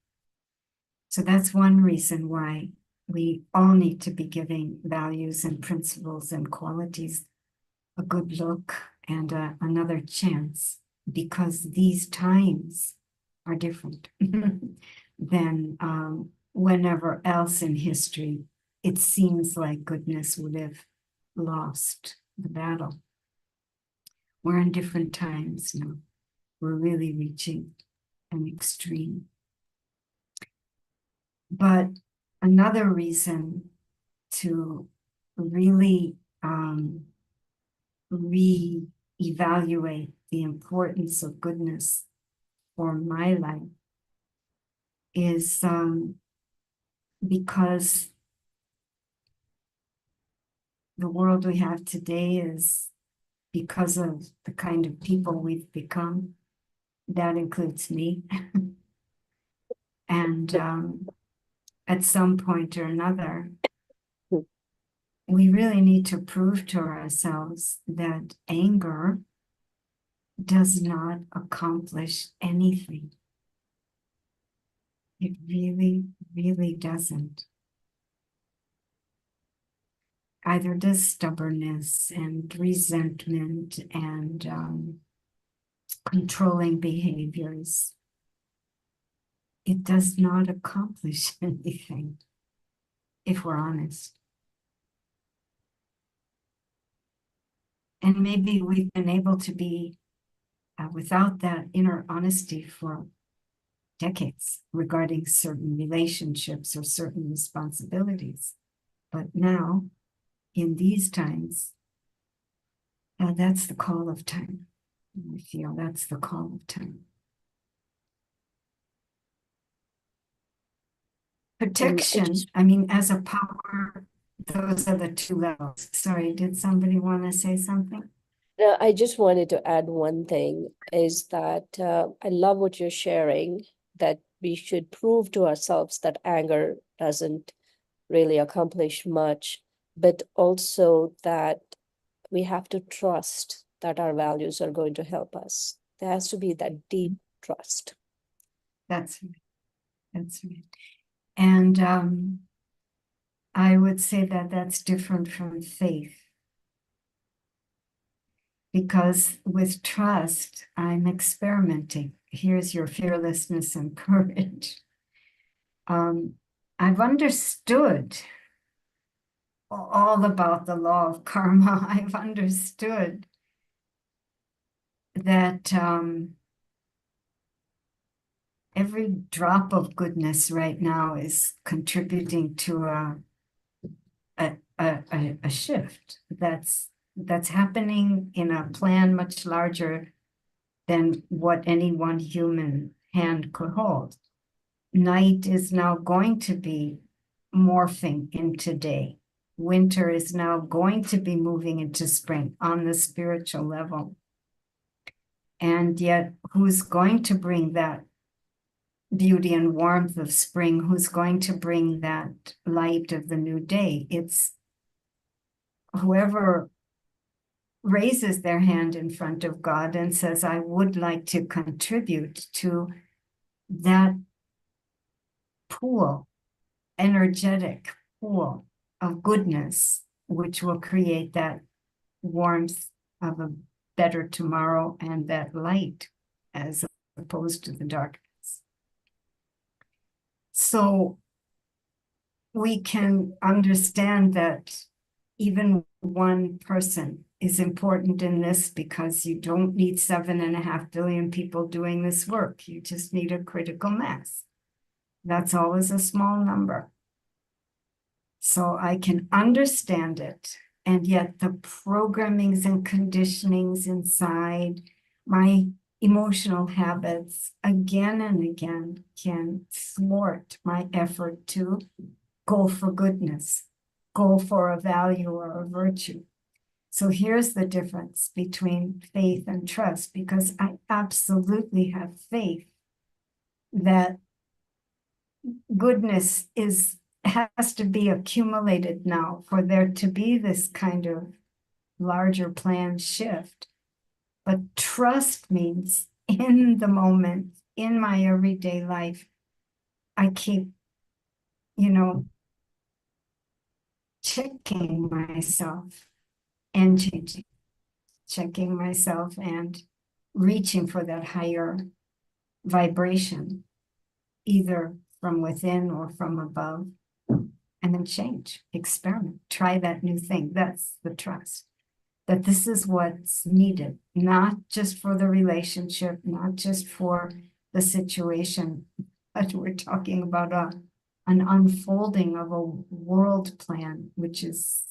So that's one reason why we all need to be giving values and principles and qualities a good look and another chance, because these times are different than whenever else in history it seems like goodness would have lost the battle. We're in different times now. We're really reaching an extreme. But another reason to really re-evaluate the importance of goodness for my life is because the world we have today is because of the kind of people we've become. That includes me. And at some point or another, we really need to prove to ourselves that anger does not accomplish anything. It really, really doesn't. Either does stubbornness and resentment and controlling behaviors. It does not accomplish anything, if we're honest. And maybe we've been able to be without that inner honesty for decades regarding certain relationships or certain responsibilities. But now, in these times, that's the call of time. I feel that's the call of time. Protection, I mean, as a power, those are the two levels. Sorry, did somebody want to say something? No, I just wanted to add one thing, is that I love what you're sharing, that we should prove to ourselves that anger doesn't really accomplish much, but also that we have to trust that our values are going to help us. There has to be that deep trust. That's right. That's right. And I would say that that's different from faith. Because with trust, I'm experimenting. Here's your fearlessness and courage. I've understood all about the law of karma. I've understood that every drop of goodness right now is contributing to a shift that's happening in a plan much larger than what any one human hand could hold. Night is now going to be morphing into day. Winter is now going to be moving into spring on the spiritual level. And yet, who's going to bring that beauty and warmth of spring? Who's going to bring that light of the new day? It's whoever raises their hand in front of God and says, I would like to contribute to that pool energetic pool of goodness, which will create that warmth of a better tomorrow and that light as opposed to the darkness. So we can understand that even one person is important in this, because you don't need 7.5 billion people doing this work. You just need a critical mass. That's always a small number. So I can understand it. And yet the programmings and conditionings inside my emotional habits again and again can thwart my effort to go for goodness, go for a value or a virtue. So here's the difference between faith and trust, because I absolutely have faith that goodness has to be accumulated now for there to be this kind of larger plan shift. But trust means in the moment, in my everyday life, I keep, checking myself and checking myself and reaching for that higher vibration, either from within or from above, and then change, experiment, try that new thing. That's the trust, that this is what's needed, not just for the relationship, not just for the situation, but we're talking about an unfolding of a world plan, which is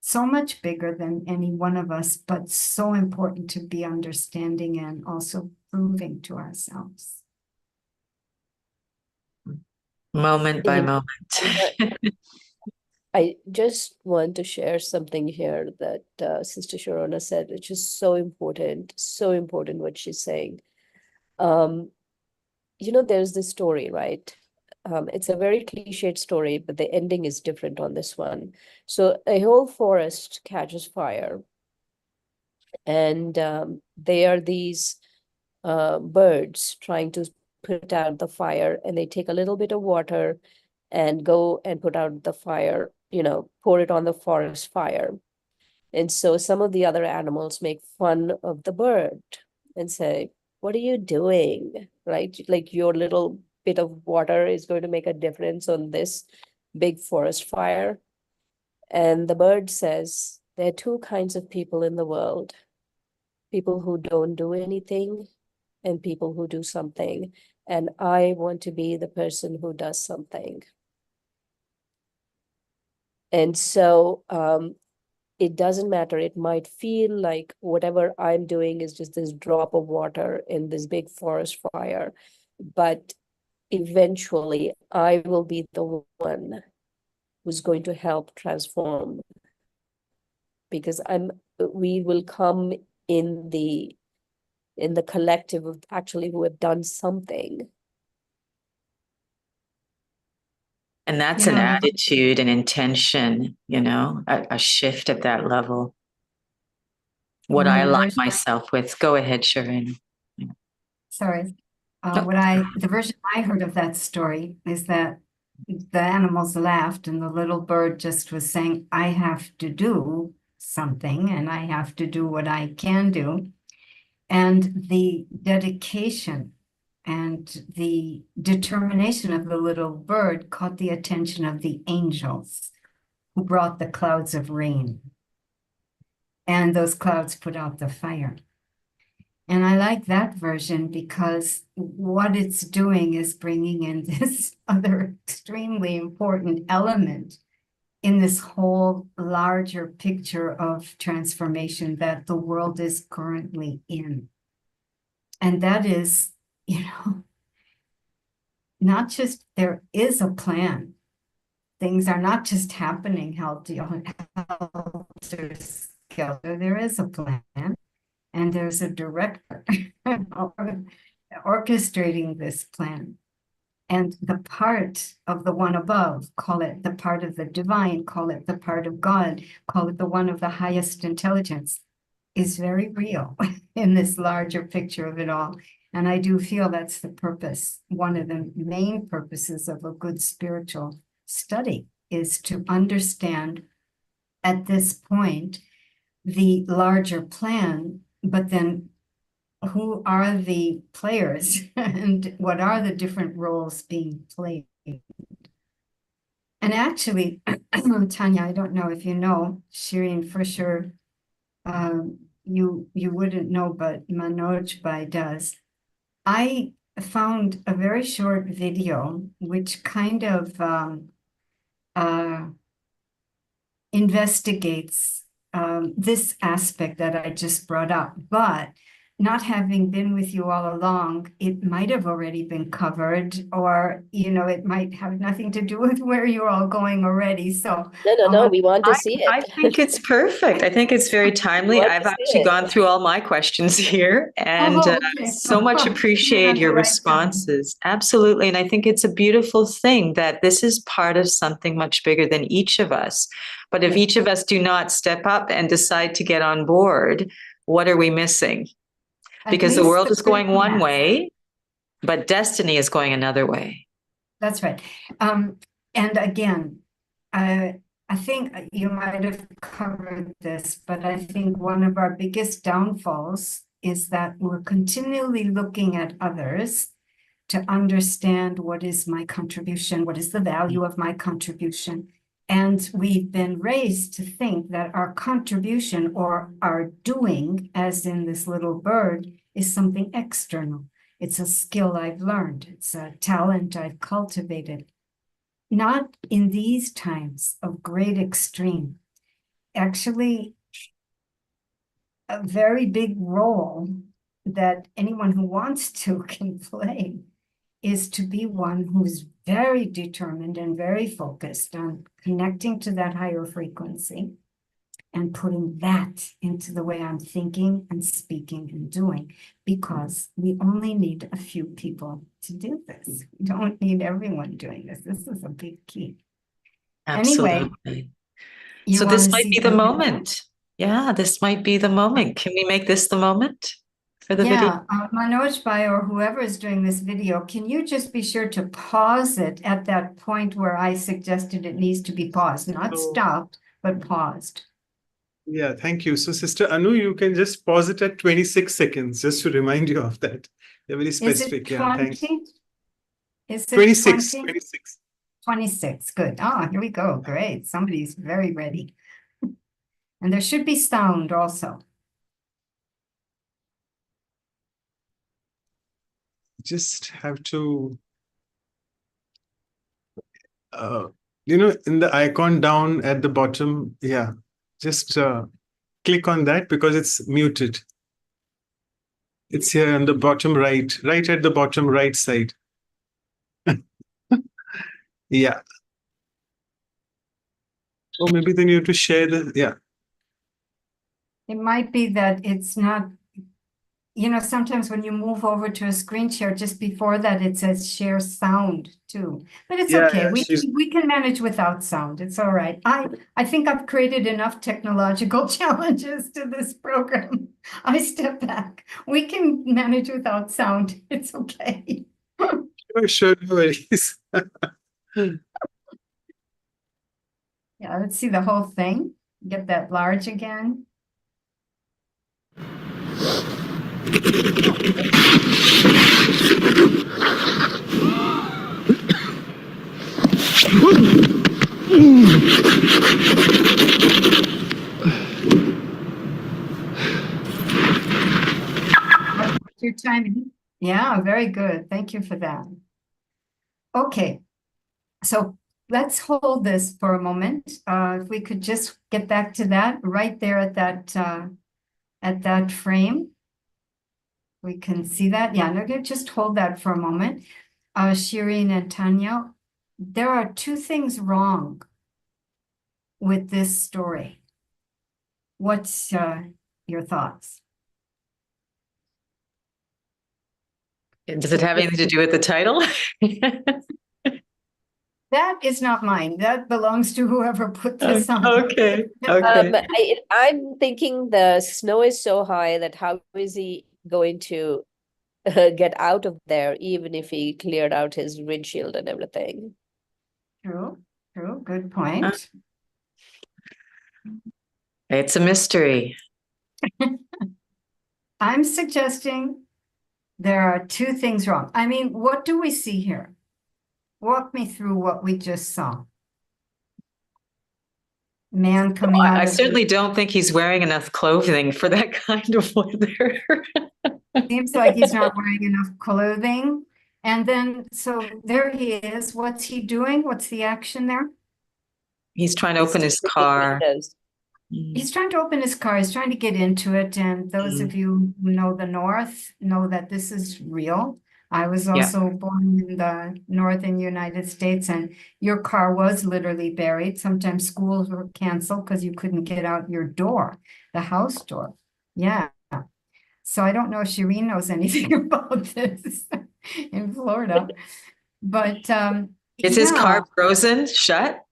so much bigger than any one of us, but so important to be understanding and also proving to ourselves. Moment by moment. I just want to share something here that Sister Sharona said, which is so important what she's saying. There's this story, right? It's a very cliched story, but the ending is different on this one. So a whole forest catches fire, and they are these birds trying to put out the fire, and they take a little bit of water and go and put out the fire, pour it on the forest fire. And so some of the other animals make fun of the bird and say, "What are you doing?" Right? Like, your little bit of water is going to make a difference on this big forest fire. And the bird says, there are two kinds of people in the world: people who don't do anything and people who do something. And I want to be the person who does something. And so it doesn't matter. It might feel like whatever I'm doing is just this drop of water in this big forest fire, but eventually I will be the one who's going to help transform, because we will come in the collective of actually who have done something. And that's an attitude and intention, a shift at that level. What I align myself with. Go ahead, Sharona. Sorry. The version I heard of that story is that the animals laughed and the little bird just was saying, I have to do something and I have to do what I can do. And the dedication and the determination of the little bird caught the attention of the angels who brought the clouds of rain. And those clouds put out the fire. And I like that version because what it's doing is bringing in this other extremely important element in this whole larger picture of transformation that the world is currently in. And that is, not just there is a plan. Things are not just happening helter-skelter. There is a plan. And there's a director orchestrating this plan. And the part of the one above, call it the part of the divine, call it the part of God, call it the one of the highest intelligence, is very real in this larger picture of it all. And I do feel that's the purpose. One of the main purposes of a good spiritual study is to understand at this point the larger plan, but then who are the players and what are the different roles being played. And actually, Tanya, I don't know if you know, Shireen, for sure, you wouldn't know, but Manoj Bhai does. I found a very short video which kind of investigates this aspect that I just brought up, but not having been with you all along, it might have already been covered, or it might have nothing to do with where you're all going already. So no, we want to see it. I think it's perfect. I think it's very timely. I've actually gone through all my questions here, and so much appreciate your responses. Absolutely. And I think it's a beautiful thing that this is part of something much bigger than each of us. But if each of us do not step up and decide to get on board, what are we missing? Because the world is going one way, but destiny is going another way. That's right. And again, I think you might have covered this, but I think one of our biggest downfalls is that we're continually looking at others to understand what is my contribution, what is the value of my contribution. And we've been raised to think that our contribution or our doing, as in this little bird, is something external. It's a skill I've learned. It's a talent I've cultivated. Not in these times of great extreme. Actually, a very big role that anyone who wants to can play is to be one who's very determined and very focused on connecting to that higher frequency and putting that into the way I'm thinking and speaking and doing, because we only need a few people to do this. We don't need everyone doing this. This is a big key. Absolutely. Anyway, so this might be the moment. Yeah, this might be the moment. Can we make this the moment for the video? Manoj Bhai or whoever is doing this video, can you just be sure to pause it at that point where I suggested it needs to be paused, not stopped, but paused. Yeah, thank you. So Sister Anu, you can just pause it at 26 seconds, just to remind you of that. They're very specific. Is it 20? Yeah, thanks. Is it 26, 20? 26. 26, good. Here we go. Great. Somebody's very ready. And there should be sound also. Just have to, in the icon down at the bottom, just click on that because it's muted. It's here on the bottom right at the bottom right side. Yeah. Or maybe then you have to share It might be that it's not, sometimes when you move over to a screen share, just before that, it says share sound too. But it's okay. We can manage without sound. It's all right. I think I've created enough technological challenges to this program. I step back. We can manage without sound. It's okay. Sure, no worries. Yeah, let's see the whole thing. Get that large again. Your timing. Yeah, very good. Thank you for that. Okay, so let's hold this for a moment. If we could just get back to that right there at that frame. We can see that. Yeah, no, just hold that for a moment. Shireen and Tanya, there are two things wrong with this story. What's your thoughts? Does it have anything to do with the title? That is not mine. That belongs to whoever put this on. Okay. I'm thinking the snow is so high that how is he going to get out of there, even if he cleared out his windshield and everything. True, true, good point. It's a mystery. I'm suggesting there are two things wrong. I mean, what do we see here? Walk me through what we just saw. Man coming out I of certainly don't think he's wearing enough clothing for that kind of weather. Seems like he's not wearing enough clothing. And then, so there he is. What's he doing? What's the action there? He's trying to open his car. He's trying to open his car. He's trying to get into it. And those of you who know the North know that this is real. I was also born in the northern United States, and your car was literally buried. Sometimes schools were canceled because you couldn't get out your door, the house door. Yeah. So I don't know if Shireen knows anything about this in Florida, but Is his car frozen shut?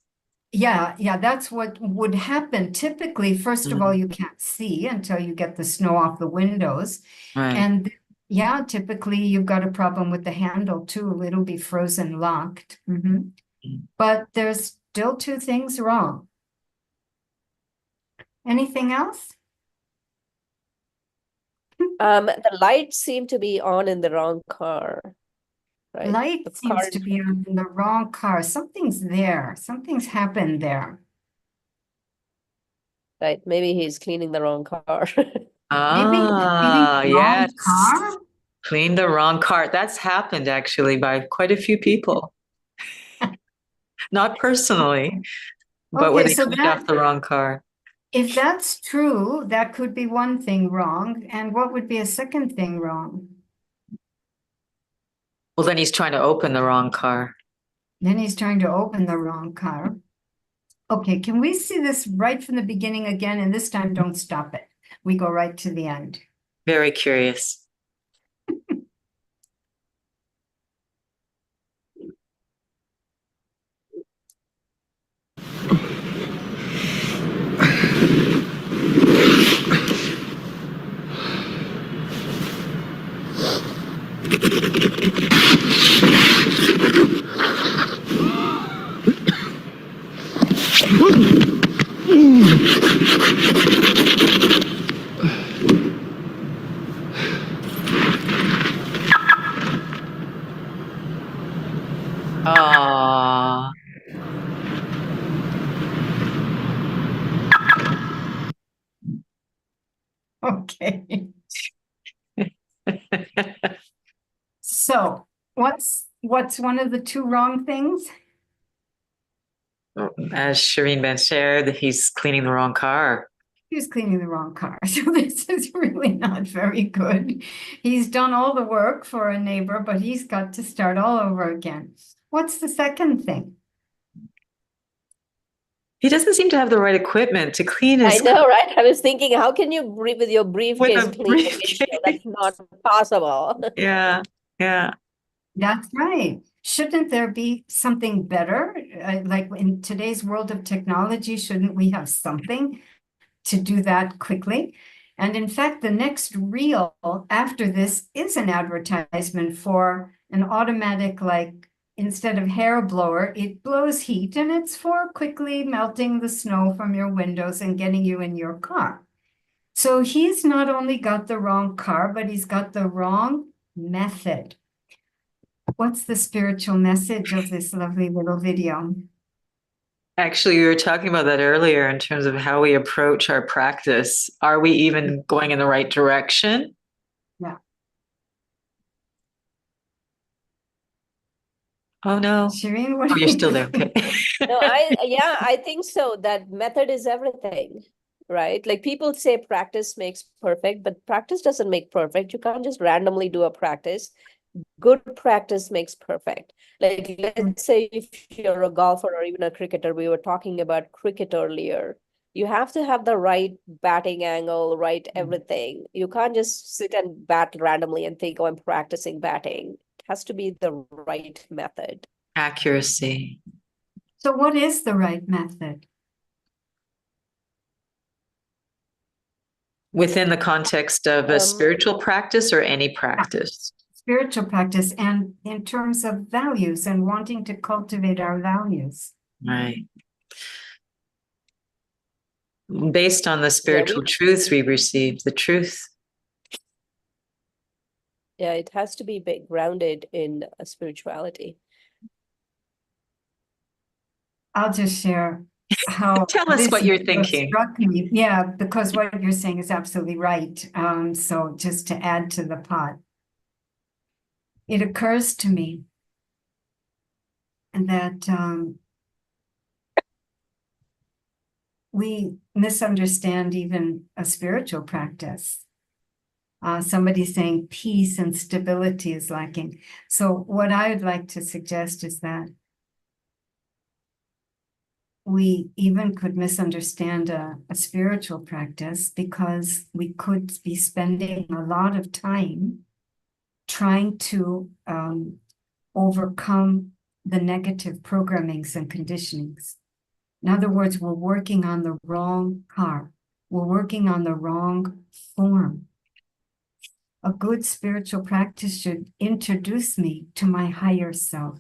yeah, that's what would happen. Typically, first of all, you can't see until you get the snow off the windows. Right. And yeah, typically you've got a problem with the handle too. It'll be frozen locked. But there's still two things wrong. Anything else? The lights seem to be on in the wrong car. Right? Light The seems car to be on the wrong car. Something's there. Something's happened there. Right, maybe he's cleaning the wrong car. Ah, yes. Car? Clean the wrong car. That's happened actually by quite a few people. Not personally, but where Okay, they so cleaned off the wrong car. if that's true, that could be one thing wrong. And what would be a second thing wrong? Well, then he's trying to open the wrong car. Then he's trying to open the wrong car. Okay, can we see this right from the beginning again? And this time, don't stop it. We go right to the end. Very curious. Ah. Okay. So what's one of the two wrong things? As Shireen Ben shared, he's cleaning the wrong car. He's cleaning the wrong car. So this is really not very good. He's done all the work for a neighbor, but he's got to start all over again. What's the second thing? He doesn't seem to have the right equipment to clean his I know, right? I was thinking, how can you breathe with your briefcase a clean the windshield? That's not possible. Yeah. That's right. Shouldn't there be something better? Like in today's world of technology, shouldn't we have something to do that quickly? And in fact, the next reel after this is an advertisement for an automatic, like instead of hair blower, it blows heat, and it's for quickly melting the snow from your windows and getting you in your car. So he's not only got the wrong car, but he's got the wrong method. What's the spiritual message of this lovely little video? Actually, we were talking about that earlier in terms of how we approach our practice. Are we even going in the right direction? Yeah. Oh no. Shireen, what Oh, do you're you still there. Okay. No, I think so. That method is everything, right? Like people say practice makes perfect, but practice doesn't make perfect. You can't just randomly do a practice. Good practice makes perfect. Like let's say if you're a golfer or even a cricketer, we were talking about cricket earlier. You have to have the right batting angle, right everything. You can't just sit and bat randomly and think, oh, I'm practicing batting. It has to be the right method. Accuracy. So what is the right method? Within the context of a spiritual practice or any practice? Spiritual practice, and in terms of values and wanting to cultivate our values. Right. Based on the spiritual truths we receive, the truth. Yeah, it has to be grounded in spirituality. I'll just share how Tell us what you're thinking. struck me. Yeah, because what you're saying is absolutely right. So just to add to the pot, it occurs to me that we misunderstand even a spiritual practice. Somebody's saying peace and stability is lacking. So what I would like to suggest is that we even could misunderstand a spiritual practice because we could be spending a lot of time trying to overcome the negative programmings and conditionings. In other words, we're working on the wrong car. We're working on the wrong form. A good spiritual practice should introduce me to my higher self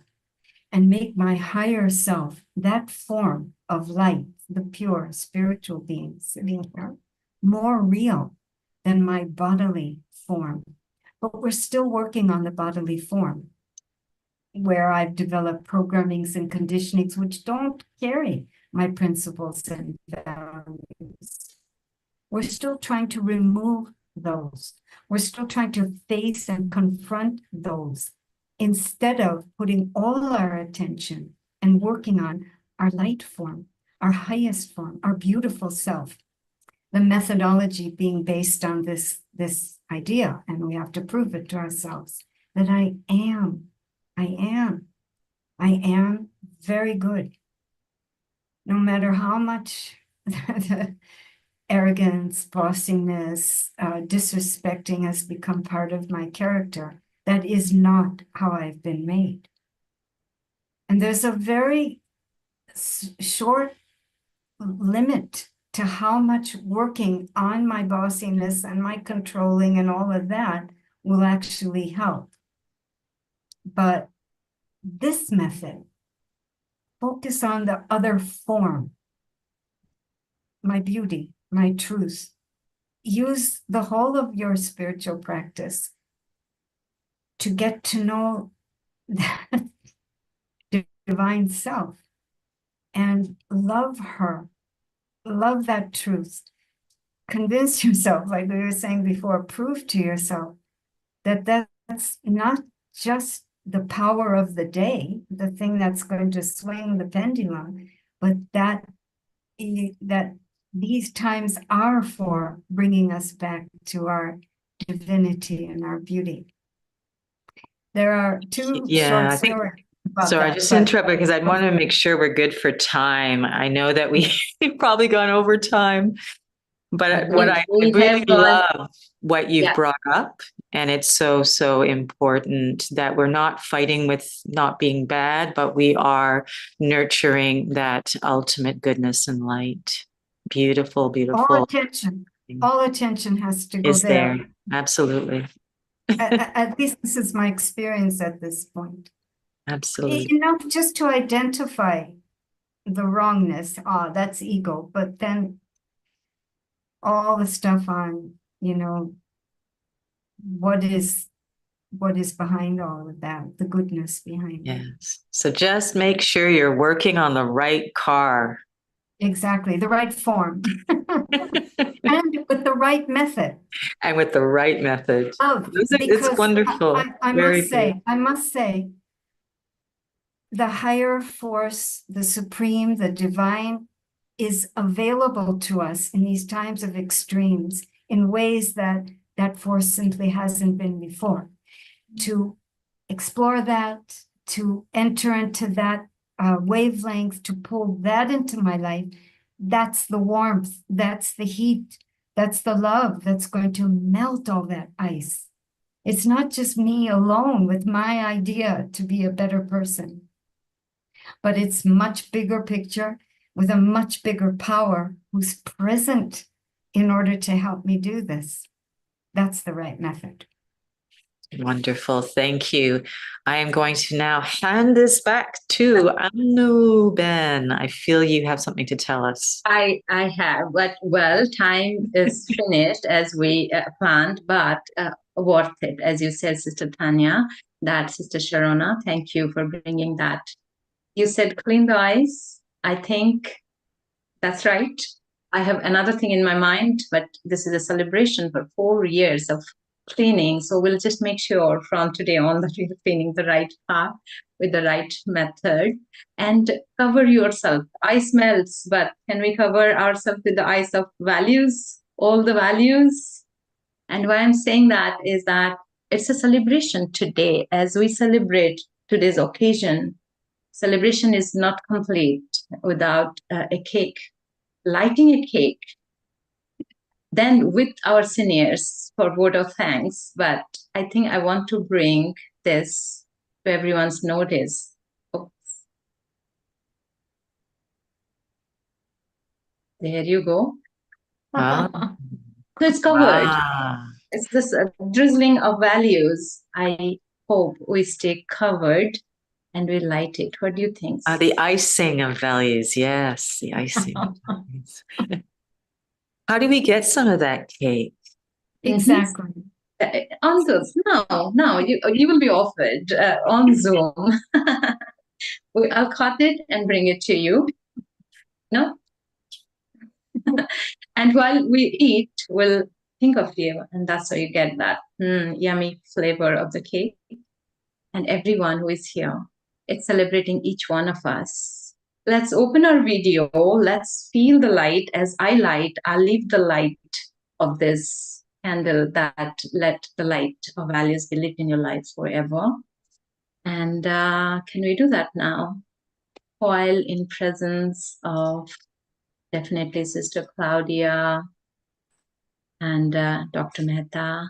and make my higher self, that form of light, the pure spiritual being sitting here, more real than my bodily form. But we're still working on the bodily form, where I've developed programmings and conditionings which don't carry my principles and values. We're still trying to remove those. We're still trying to face and confront those instead of putting all our attention and working on our light form, our highest form, our beautiful self. The methodology being based on this idea, and we have to prove it to ourselves, that I am very good. No matter how much the arrogance, bossiness, disrespecting has become part of my character, that is not how I've been made. And there's a very short limit to how much working on my bossiness and my controlling and all of that will actually help. But this method, focus on the other form, my beauty, my truth. Use the whole of your spiritual practice to get to know that divine self and love her, love that truth. Convince yourself, like we were saying before, prove to yourself that that's not just the power of the day, the thing that's going to swing the pendulum, but that these times are for bringing us back to our divinity and our beauty. There are two short stories about Sorry, that, I just but- interrupted because I want to make sure we're good for time. I know that we've probably gone over time, but what I We really have gone- love what you've Yeah. brought up, and it's so, so important that we're not fighting with not being bad, but we are nurturing that ultimate goodness and light. Beautiful, all beautiful. attention has to go Is there. there. Absolutely. At least this is my experience at this point. Absolutely. Enough just to identify the wrongness. That's ego. But then all the stuff on, what is behind all of that, the goodness behind it. Yes. So just make sure you're working on the right car. Exactly, the right form. And with the right method. And with the right method. It's Because wonderful. I Very must say, the higher force, the supreme, the divine is available to us in these times of extremes in ways that force simply hasn't been before. To explore that, to enter into that wavelength, to pull that into my life, that's the warmth, that's the heat, that's the love that's going to melt all that ice. It's not just me alone with my idea to be a better person, but it's much bigger picture with a much bigger power who's present in order to help me do this. That's the right method. Wonderful. Thank you. I am going to now hand this back to Anu Ben. I feel you have something to tell us. I have, but well, time is finished as we planned, but worth it, as you said, Sister Tanya, that Sister Sharona, thank you for bringing that. You said clean the eyes. I think that's right. I have another thing in my mind, but this is a celebration for 4 years of cleaning. So we'll just make sure from today on that we're cleaning the right path with the right method, and cover yourself. Ice melts, but can we cover ourselves with the ice of values, all the values? And why I'm saying that is that it's a celebration today. As we celebrate today's occasion, celebration is not complete without a cake. Lighting a cake, then with our seniors for word of thanks. But I think I want to bring this to everyone's notice. Oops. There you go. Ah. So it's covered. Ah. It's this drizzling of values. I hope we stay covered and we light it. What do you think? The icing of values. Yes, the icing of values. How do we get some of that cake? Exactly. On Zoom. No, you will be offered on Zoom. I'll cut it and bring it to you. No? And while we eat, we'll think of you, and that's how you get that yummy flavor of the cake. And everyone who is here, it's celebrating each one of us. Let's open our video. Let's feel the light as I light. I'll leave the light of this candle that let the light of values be lit in your life forever. And can we do that now? While in presence of definitely Sister Claudia and Dr. Mehta.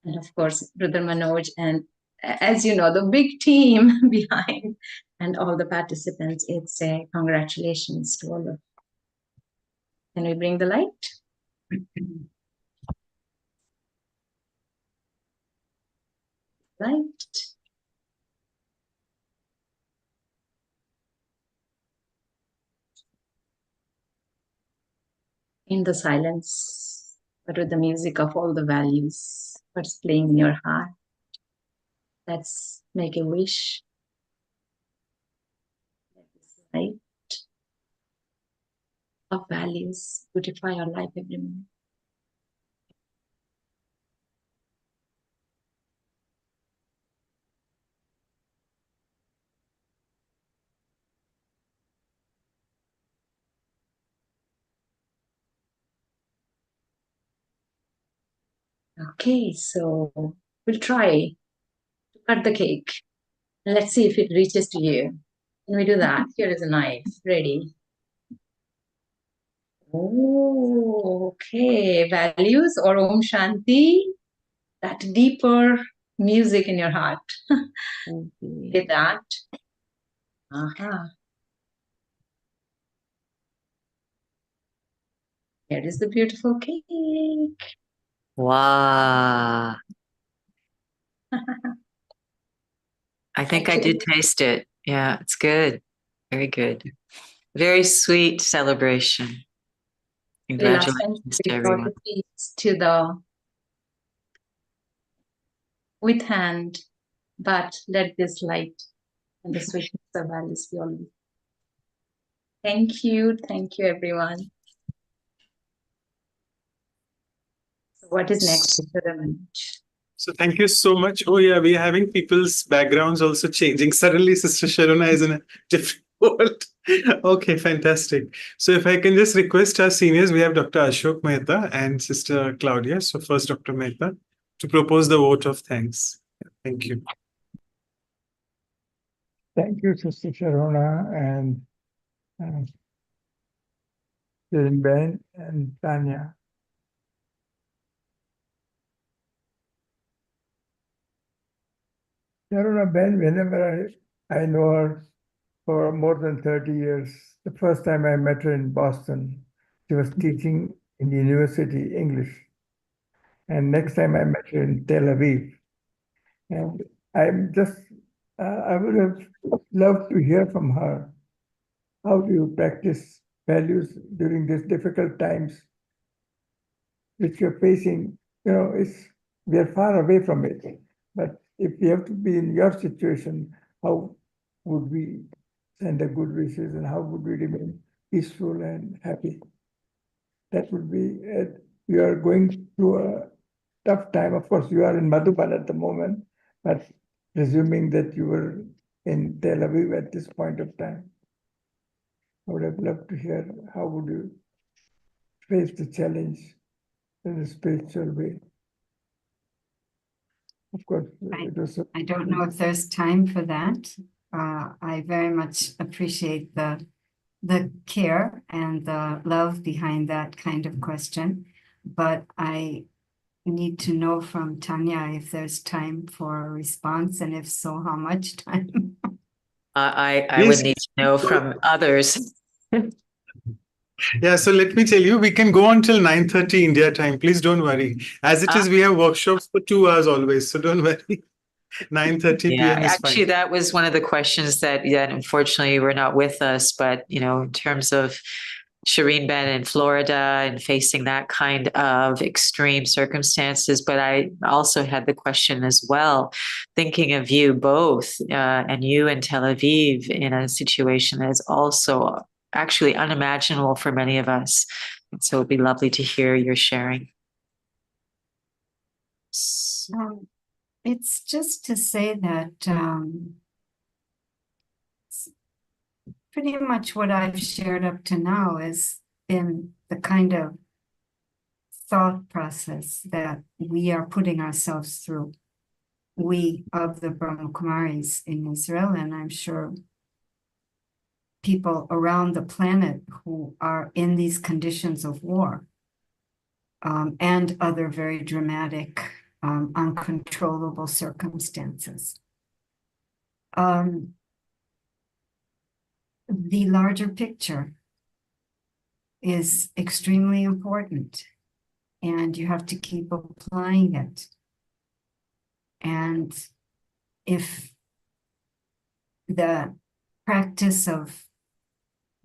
And of course, Brother Manoj, and as you know, the big team behind and all the participants, it's a congratulations to all of you. Can we bring the light? Light. In the silence, but with the music of all the values, what's playing in your heart. Let's make a wish. Light of values beautify our life every moment. Okay, so we'll try to cut the cake. Let's see if it reaches to you. Can we do that? Here is a knife, ready. Oh, okay. Values or Om Shanti, that deeper music in your heart. Did that. Here is the beautiful cake. Wow. I think I did taste it. Yeah, it's good. Very good. Very sweet celebration. Congratulations to everyone. To the with hand, but let this light and the sweetness of values be all. Thank you everyone. So what is next? So thank you so much. Oh yeah, we are having people's backgrounds also changing. Suddenly Sister Sharona is in a different world. Okay, fantastic. So if I can just request our seniors, we have Dr. Ashok Mehta and Sister Claudia. So first Dr. Mehta to propose the vote of thanks. Thank you. Thank you, Sister Sharona and Ben and Tanya. Sharona Ben, whenever I know her for more than 30 years, the first time I met her in Boston. She was teaching in the university English. And next time I met her in Tel Aviv. And I would have loved to hear from her. How do you practice values during these difficult times which you're facing? We are far away from it. But if we have to be in your situation, how would we send a good wishes and how would we remain peaceful and happy? That would be it. You are going through a tough time. Of course, you are in Madhuban at the moment, but presuming that you were in Tel Aviv at this point of time, I would have loved to hear how would you face the challenge in a spiritual way. Of course, I don't know if there's time for that. I very much appreciate the care and the love behind that kind of question, but I need to know from Tanya if there's time for a response, and if so, how much time? I would need to know from others. Yeah, so let me tell you, we can go until 9:30 India time. Please don't worry. As it is, we have workshops for 2 hours always, so don't worry. 9:30 p.m. is Actually, fine. that was one of the questions that unfortunately were not with us. But in terms of Shireen Ben in Florida and facing that kind of extreme circumstances, but I also had the question as well, thinking of you both and you in Tel Aviv in a situation that is also actually unimaginable for many of us. And so it'd be lovely to hear your sharing. It's just to say that pretty much what I've shared up to now has been the kind of thought process that we are putting ourselves through. We of the Brahma Kumaris in Israel, and I'm sure people around the planet who are in these conditions of war and other very dramatic, uncontrollable circumstances. The larger picture is extremely important, and you have to keep applying it. And if the practice of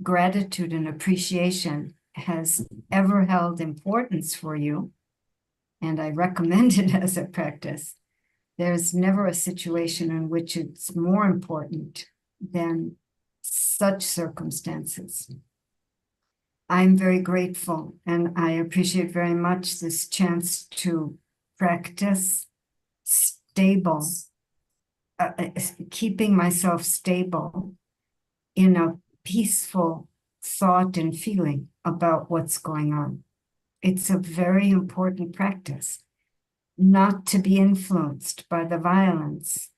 gratitude and appreciation has ever held importance for you, and I recommend it as a practice, there's never a situation in which it's more important than such circumstances. I'm very grateful, and I appreciate very much this chance to practice stable, keeping myself stable in a peaceful thought and feeling about what's going on. It's a very important practice, not to be influenced by the violence,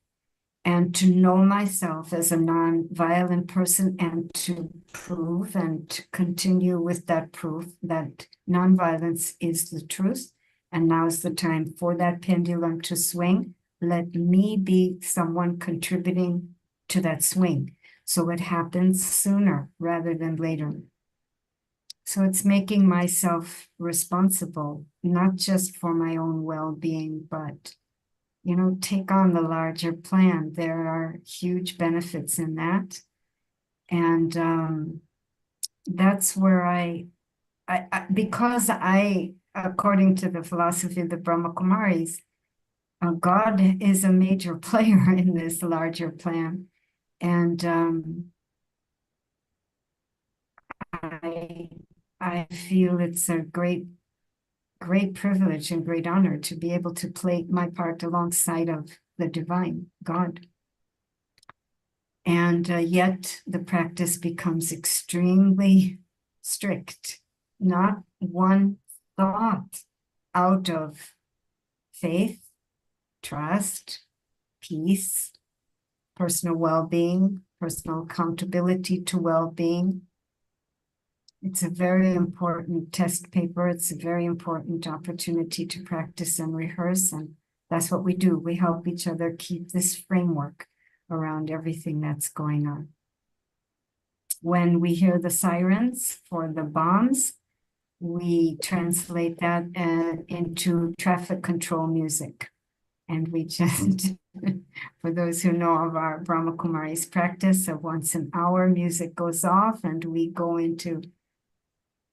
and to know myself as a non-violent person, and to prove and to continue with that proof that non-violence is the truth. And now is the time for that pendulum to swing. Let me be someone contributing to that swing, so it happens sooner rather than later. So it's making myself responsible, not just for my own well-being, but take on the larger plan. There are huge benefits in that. And that's where because according to the philosophy of the Brahma Kumaris, God is a major player in this larger plan. And I feel it's a great privilege and great honor to be able to play my part alongside of the divine God. And yet the practice becomes extremely strict. Not one thought out of faith, trust, peace, personal well-being, personal accountability to well-being. It's a very important test paper. It's a very important opportunity to practice and rehearse. And that's what we do. We help each other keep this framework around everything that's going on. when we hear the sirens for the bombs, we translate that into traffic control music. And we just, for those who know of our Brahma Kumaris practice, of once an hour, music goes off and we go into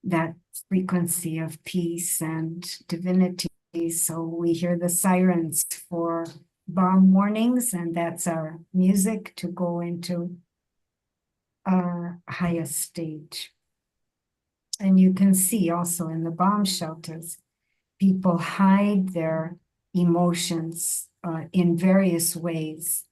that frequency of peace and divinity. So we hear the sirens for bomb warnings, and that's our music to go into a higher stage. And you can see also in the bomb shelters, people hide their emotions in various ways,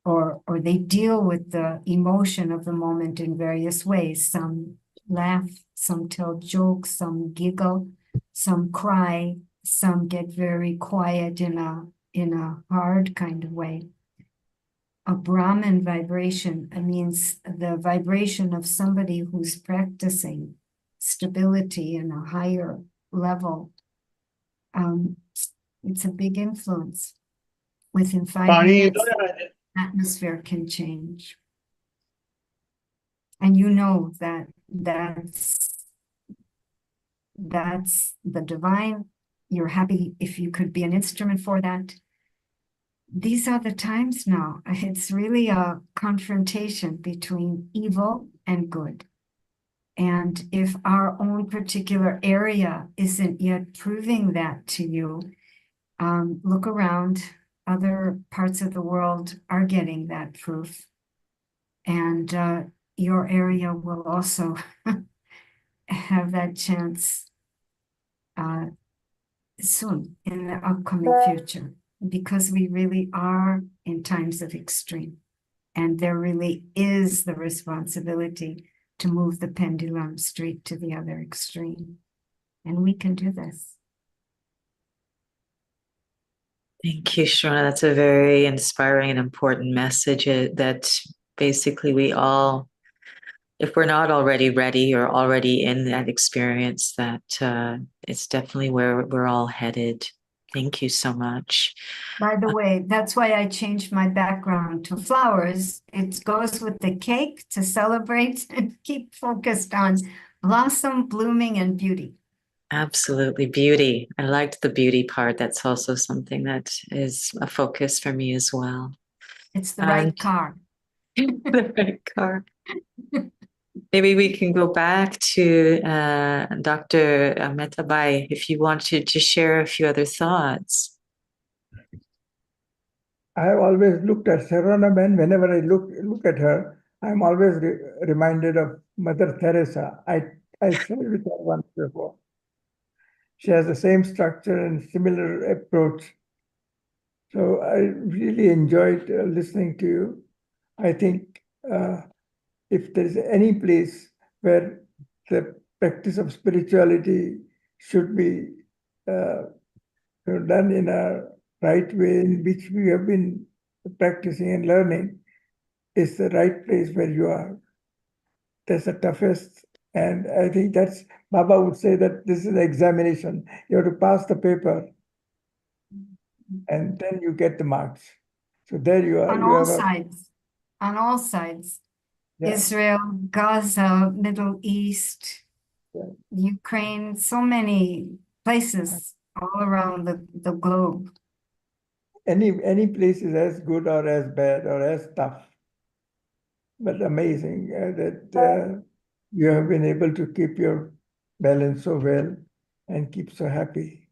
or they deal with the emotion of the moment in various ways. Some laugh, some tell jokes, some giggle, some cry, some get very quiet in a hard kind of way. A Brahman vibration means the vibration of somebody who's practicing stability in a higher level. It's a big influence. Within 5 minutes, atmosphere can change. And you know that that's the divine. You're happy if you could be an instrument for that. These are the times now. It's really a confrontation between evil and good. And if our own particular area isn't yet proving that to you, look around. Other parts of the world are getting that proof. And your area will also have that chance soon in the upcoming future, because we really are in times of extreme. And there really is the responsibility to move the pendulum straight to the other extreme. And we can do this. Thank you, Sharona. That's a very inspiring and important message that basically we all, if we're not already ready or already in that experience, that it's definitely where we're all headed. Thank you so much. By the way, that's why I changed my background to flowers. It goes with the cake to celebrate and keep focused on blossom, blooming, and beauty. Absolutely. Beauty. I liked the beauty part. That's also something that is a focus for me as well. It's the right car. The right car. Maybe we can go back to Dr. Mehtabai if you wanted to share a few other thoughts. I have always looked at Sharona Ben. Whenever I look at her, I'm always reminded of Mother Teresa. I shared with her once before. She has the same structure and similar approach. So I really enjoyed listening to you. I think if there's any place where the practice of spirituality should be done in a right way, in which we have been practicing and learning, is the right place where you are. That's the toughest. And I think that's, Baba would say that this is an examination. You have to pass the paper and then you get the marks. So there you are. On all sides. On all sides. Yeah. Israel, Gaza, Middle East, Ukraine, so many places all around the globe. Any place is as good or as bad or as tough. But amazing that you have been able to keep your balance so well and keep so happy.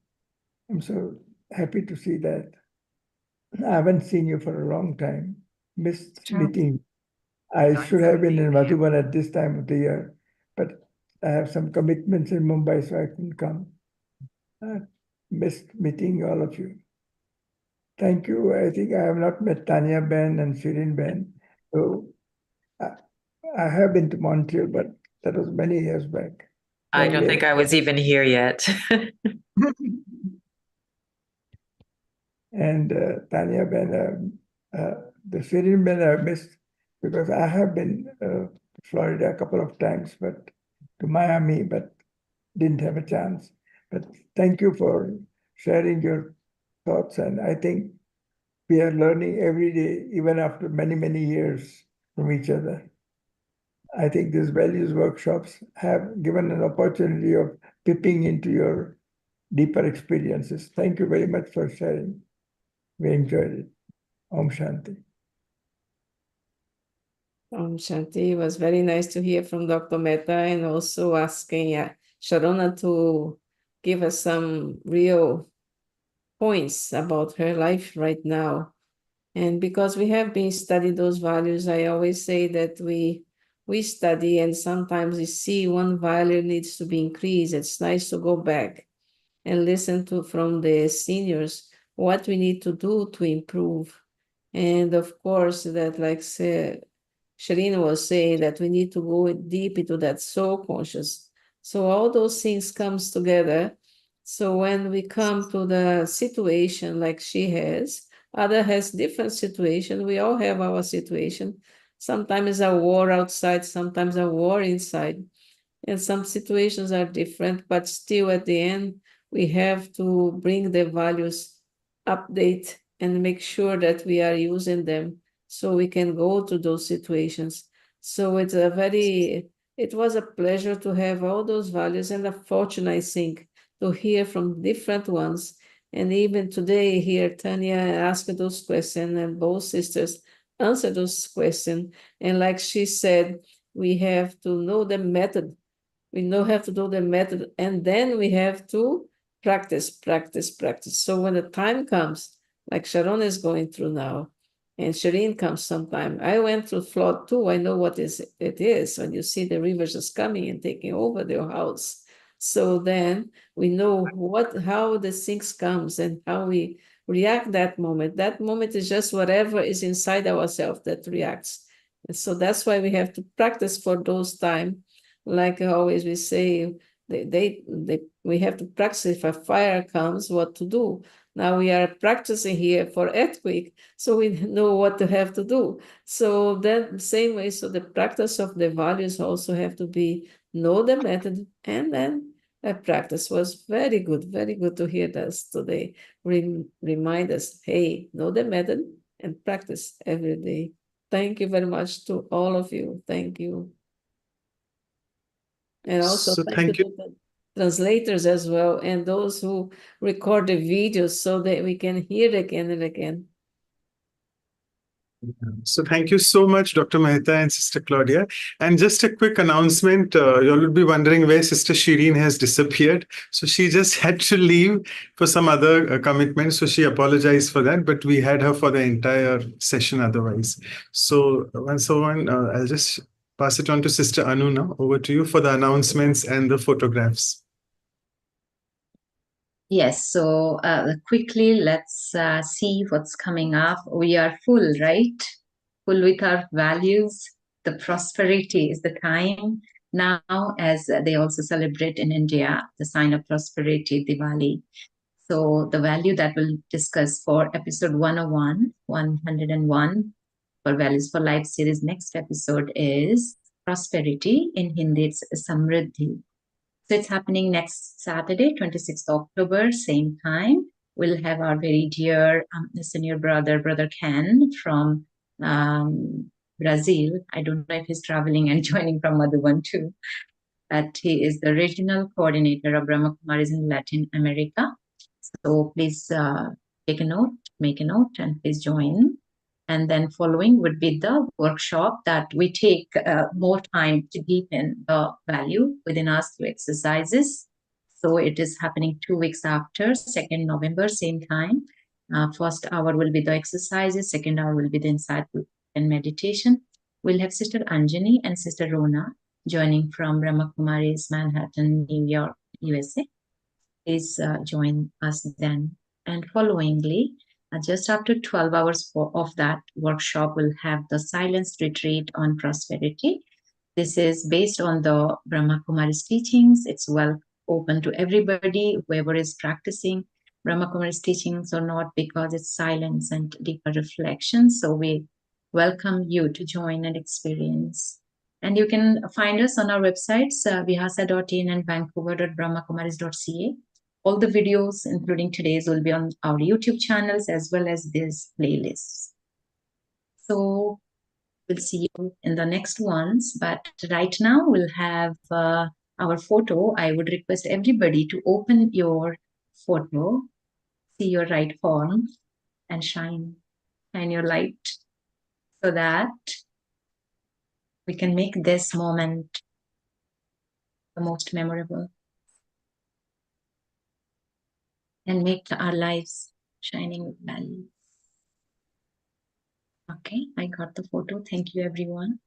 I'm so happy to see that. I haven't seen you for a long time. Missed meeting. I should have been in Madhuban at this time of the year, but I have some commitments in Mumbai, so I couldn't come. Missed meeting all of you. Thank you. I think I have not met Tanya Ben and Shirin Ben. So I have been to Montreal, but that was many years back. I don't think I was even here yet. And Tanya Ben, the Shirin Ben I missed because I have been to Florida a couple of times, but to Miami, but didn't have a chance. But thank you for sharing your thoughts. And I think we are learning every day, even after many, many years from each other. I think these values workshops have given an opportunity of peeping into your deeper experiences. Thank you very much for sharing. We enjoyed it. Om Shanti. Shanti, it was very nice to hear from Dr. Mehta and also asking Sharona to give us some real points about her life right now. And because we have been studying those values, I always say that we study and sometimes we see one value needs to be increased. It's nice to go back and listen to from the seniors what we need to do to improve. And of course, that like Shireen was saying, that we need to go deep into that soul conscious. So all those things comes together. So when we come to the situation like she has, other has different situation. We all have our situation. Sometimes a war outside, sometimes a war inside. And some situations are different, but still at the end, we have to bring the values update and make sure that we are using them so we can go to those situations. So it was a pleasure to have all those values and a fortune, I think, to hear from different ones. And even today here, Tanya asked those questions and both sisters answered those questions. And like she said, we have to know the method. We have to do the method, and then we have to practice. So when the time comes, like Sharon is going through now, and Shireen comes sometime. I went through flood too. I know what it is when you see the rivers just coming and taking over their house. So then we know how the things comes and how we react that moment. That moment is just whatever is inside ourselves that reacts. And so that's why we have to practice for those time. Like always we say, we have to practice if a fire comes, what to do. Now we are practicing here for earthquake, so we know what to have to do. So that same way, so the practice of the values also have to be know the method, and then practice. Was very good to hear this today. Remind us, hey, know the method and practice every day. Thank you very much to all of you. Thank you. And also So thank you thank you. to the translators as well, and those who record the videos so that we can hear it again and again. So thank you so much, Dr. Mehta and Sister Claudia. And just a quick announcement, you all will be wondering where Sister Shireen has disappeared. So she just had to leave for some other commitment. So she apologized for that, but we had her for the entire session otherwise. So I'll just pass it on to Sister Anu now. Over to you for the announcements and the photographs. Yes, so quickly, let's see what's coming up. We are full, right? Full with our values. The prosperity is the time now, as they also celebrate in India, the sign of prosperity, Diwali. So the value that we'll discuss for episode 101 for Values for Life series, next episode is prosperity. In Hindi, it's Samriddhi. So it's happening next Saturday, 26th October, same time. We'll have our very dear senior brother Ken from Brazil. I don't know if he's traveling and joining from Madhuban too. But he is the regional coordinator of Brahma Kumaris in Latin America. So please make a note, and please join. And then following would be the workshop that we take more time to deepen the value within us through exercises. So it is happening 2 weeks after, 2nd November, same time. First hour will be the exercises, second hour will be the insightful and meditation. We'll have Sister Anjani and Sister Rona joining from Brahma Kumaris, Manhattan, New York, USA. Please join us then. And followingly, just after 12 hours of that workshop, we'll have the silence retreat on prosperity. This is based on the Brahma Kumaris teachings. It's well open to everybody, whoever is practicing Brahma Kumaris teachings or not, because it's silence and deeper reflection. So we welcome you to join and experience. And you can find us on our websites, vihasa.in and vancouver.brahmakumaris.ca. All the videos, including today's, will be on our YouTube channels as well as these playlists. So We'll see you in the next ones. But right now we'll have our photo. I would request everybody to open your photo, see your right form, and shine your light so that we can make this moment the most memorable and make our lives shining with value. Okay, I got the photo. Thank you, everyone.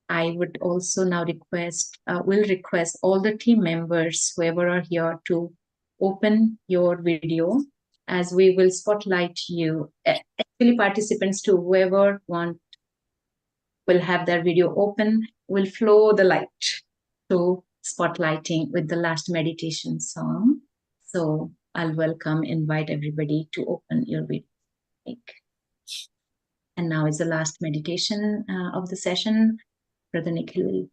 I would also now will request all the team members, whoever are here, to open your video as we will spotlight you. Actually, participants too, whoever will have their video open, will flow the light to spotlighting with the last meditation song. So I'll invite everybody to open your video. And now is the last meditation of the session. Brother Nikhil.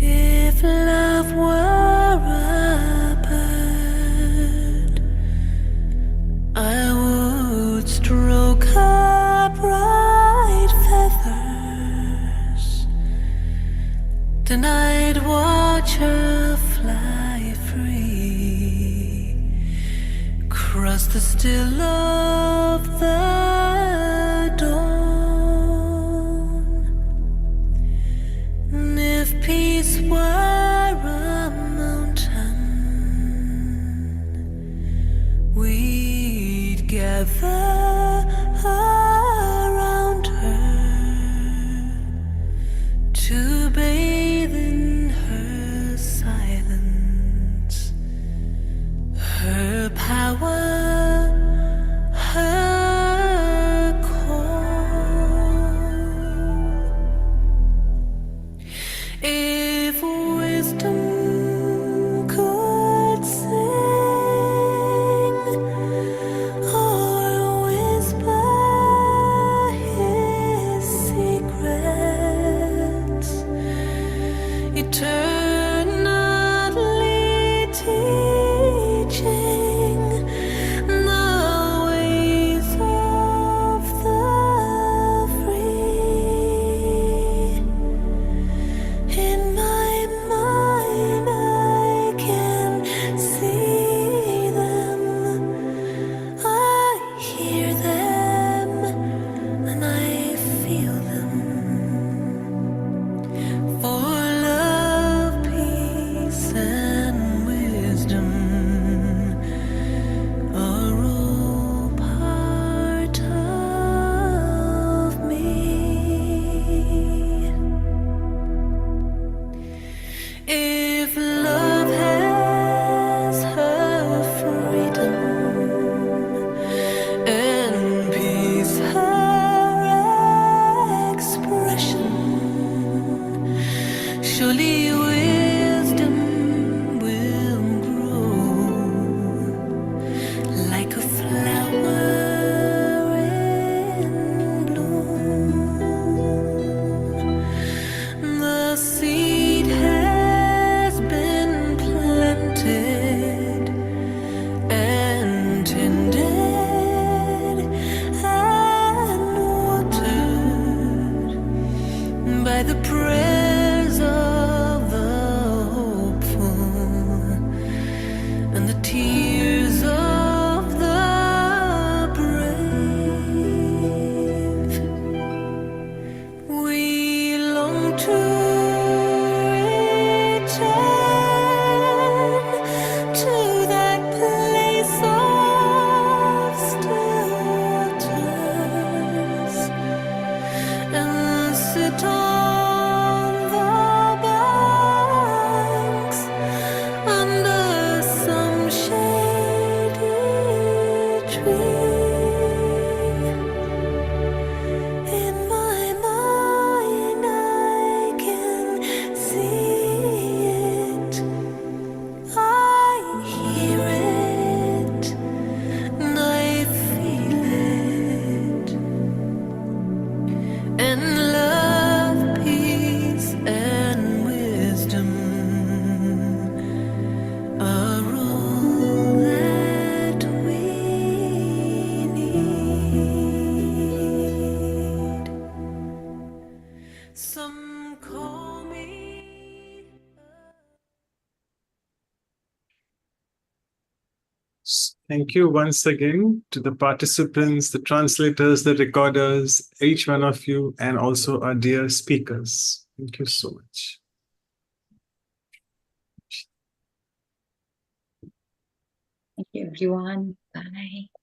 If love were a bird, I would stroke her bright feathers. Then I'd watch her fly free, cross the still of the dawn. And if peace were a mountain, we'd gather around her to bathe in her silence, her power, her call. If wisdom could sing or whisper his secrets, eternally teaching the ways of the free. In my mind I can see them, I hear them, and I feel them. For love, peace, and wisdom are all part of me. If love has her freedom and peace her expression, surely wisdom will grow like a flower in bloom. The seed has been planted and tended and watered by the prayers of the hopeful and the tears of the brave. We long to return to that place of still waters and sit on Some call me. Thank you once again to the participants, the translators, the recorders, each one of you, and also our dear speakers. Thank you so much. Thank you, everyone. Bye.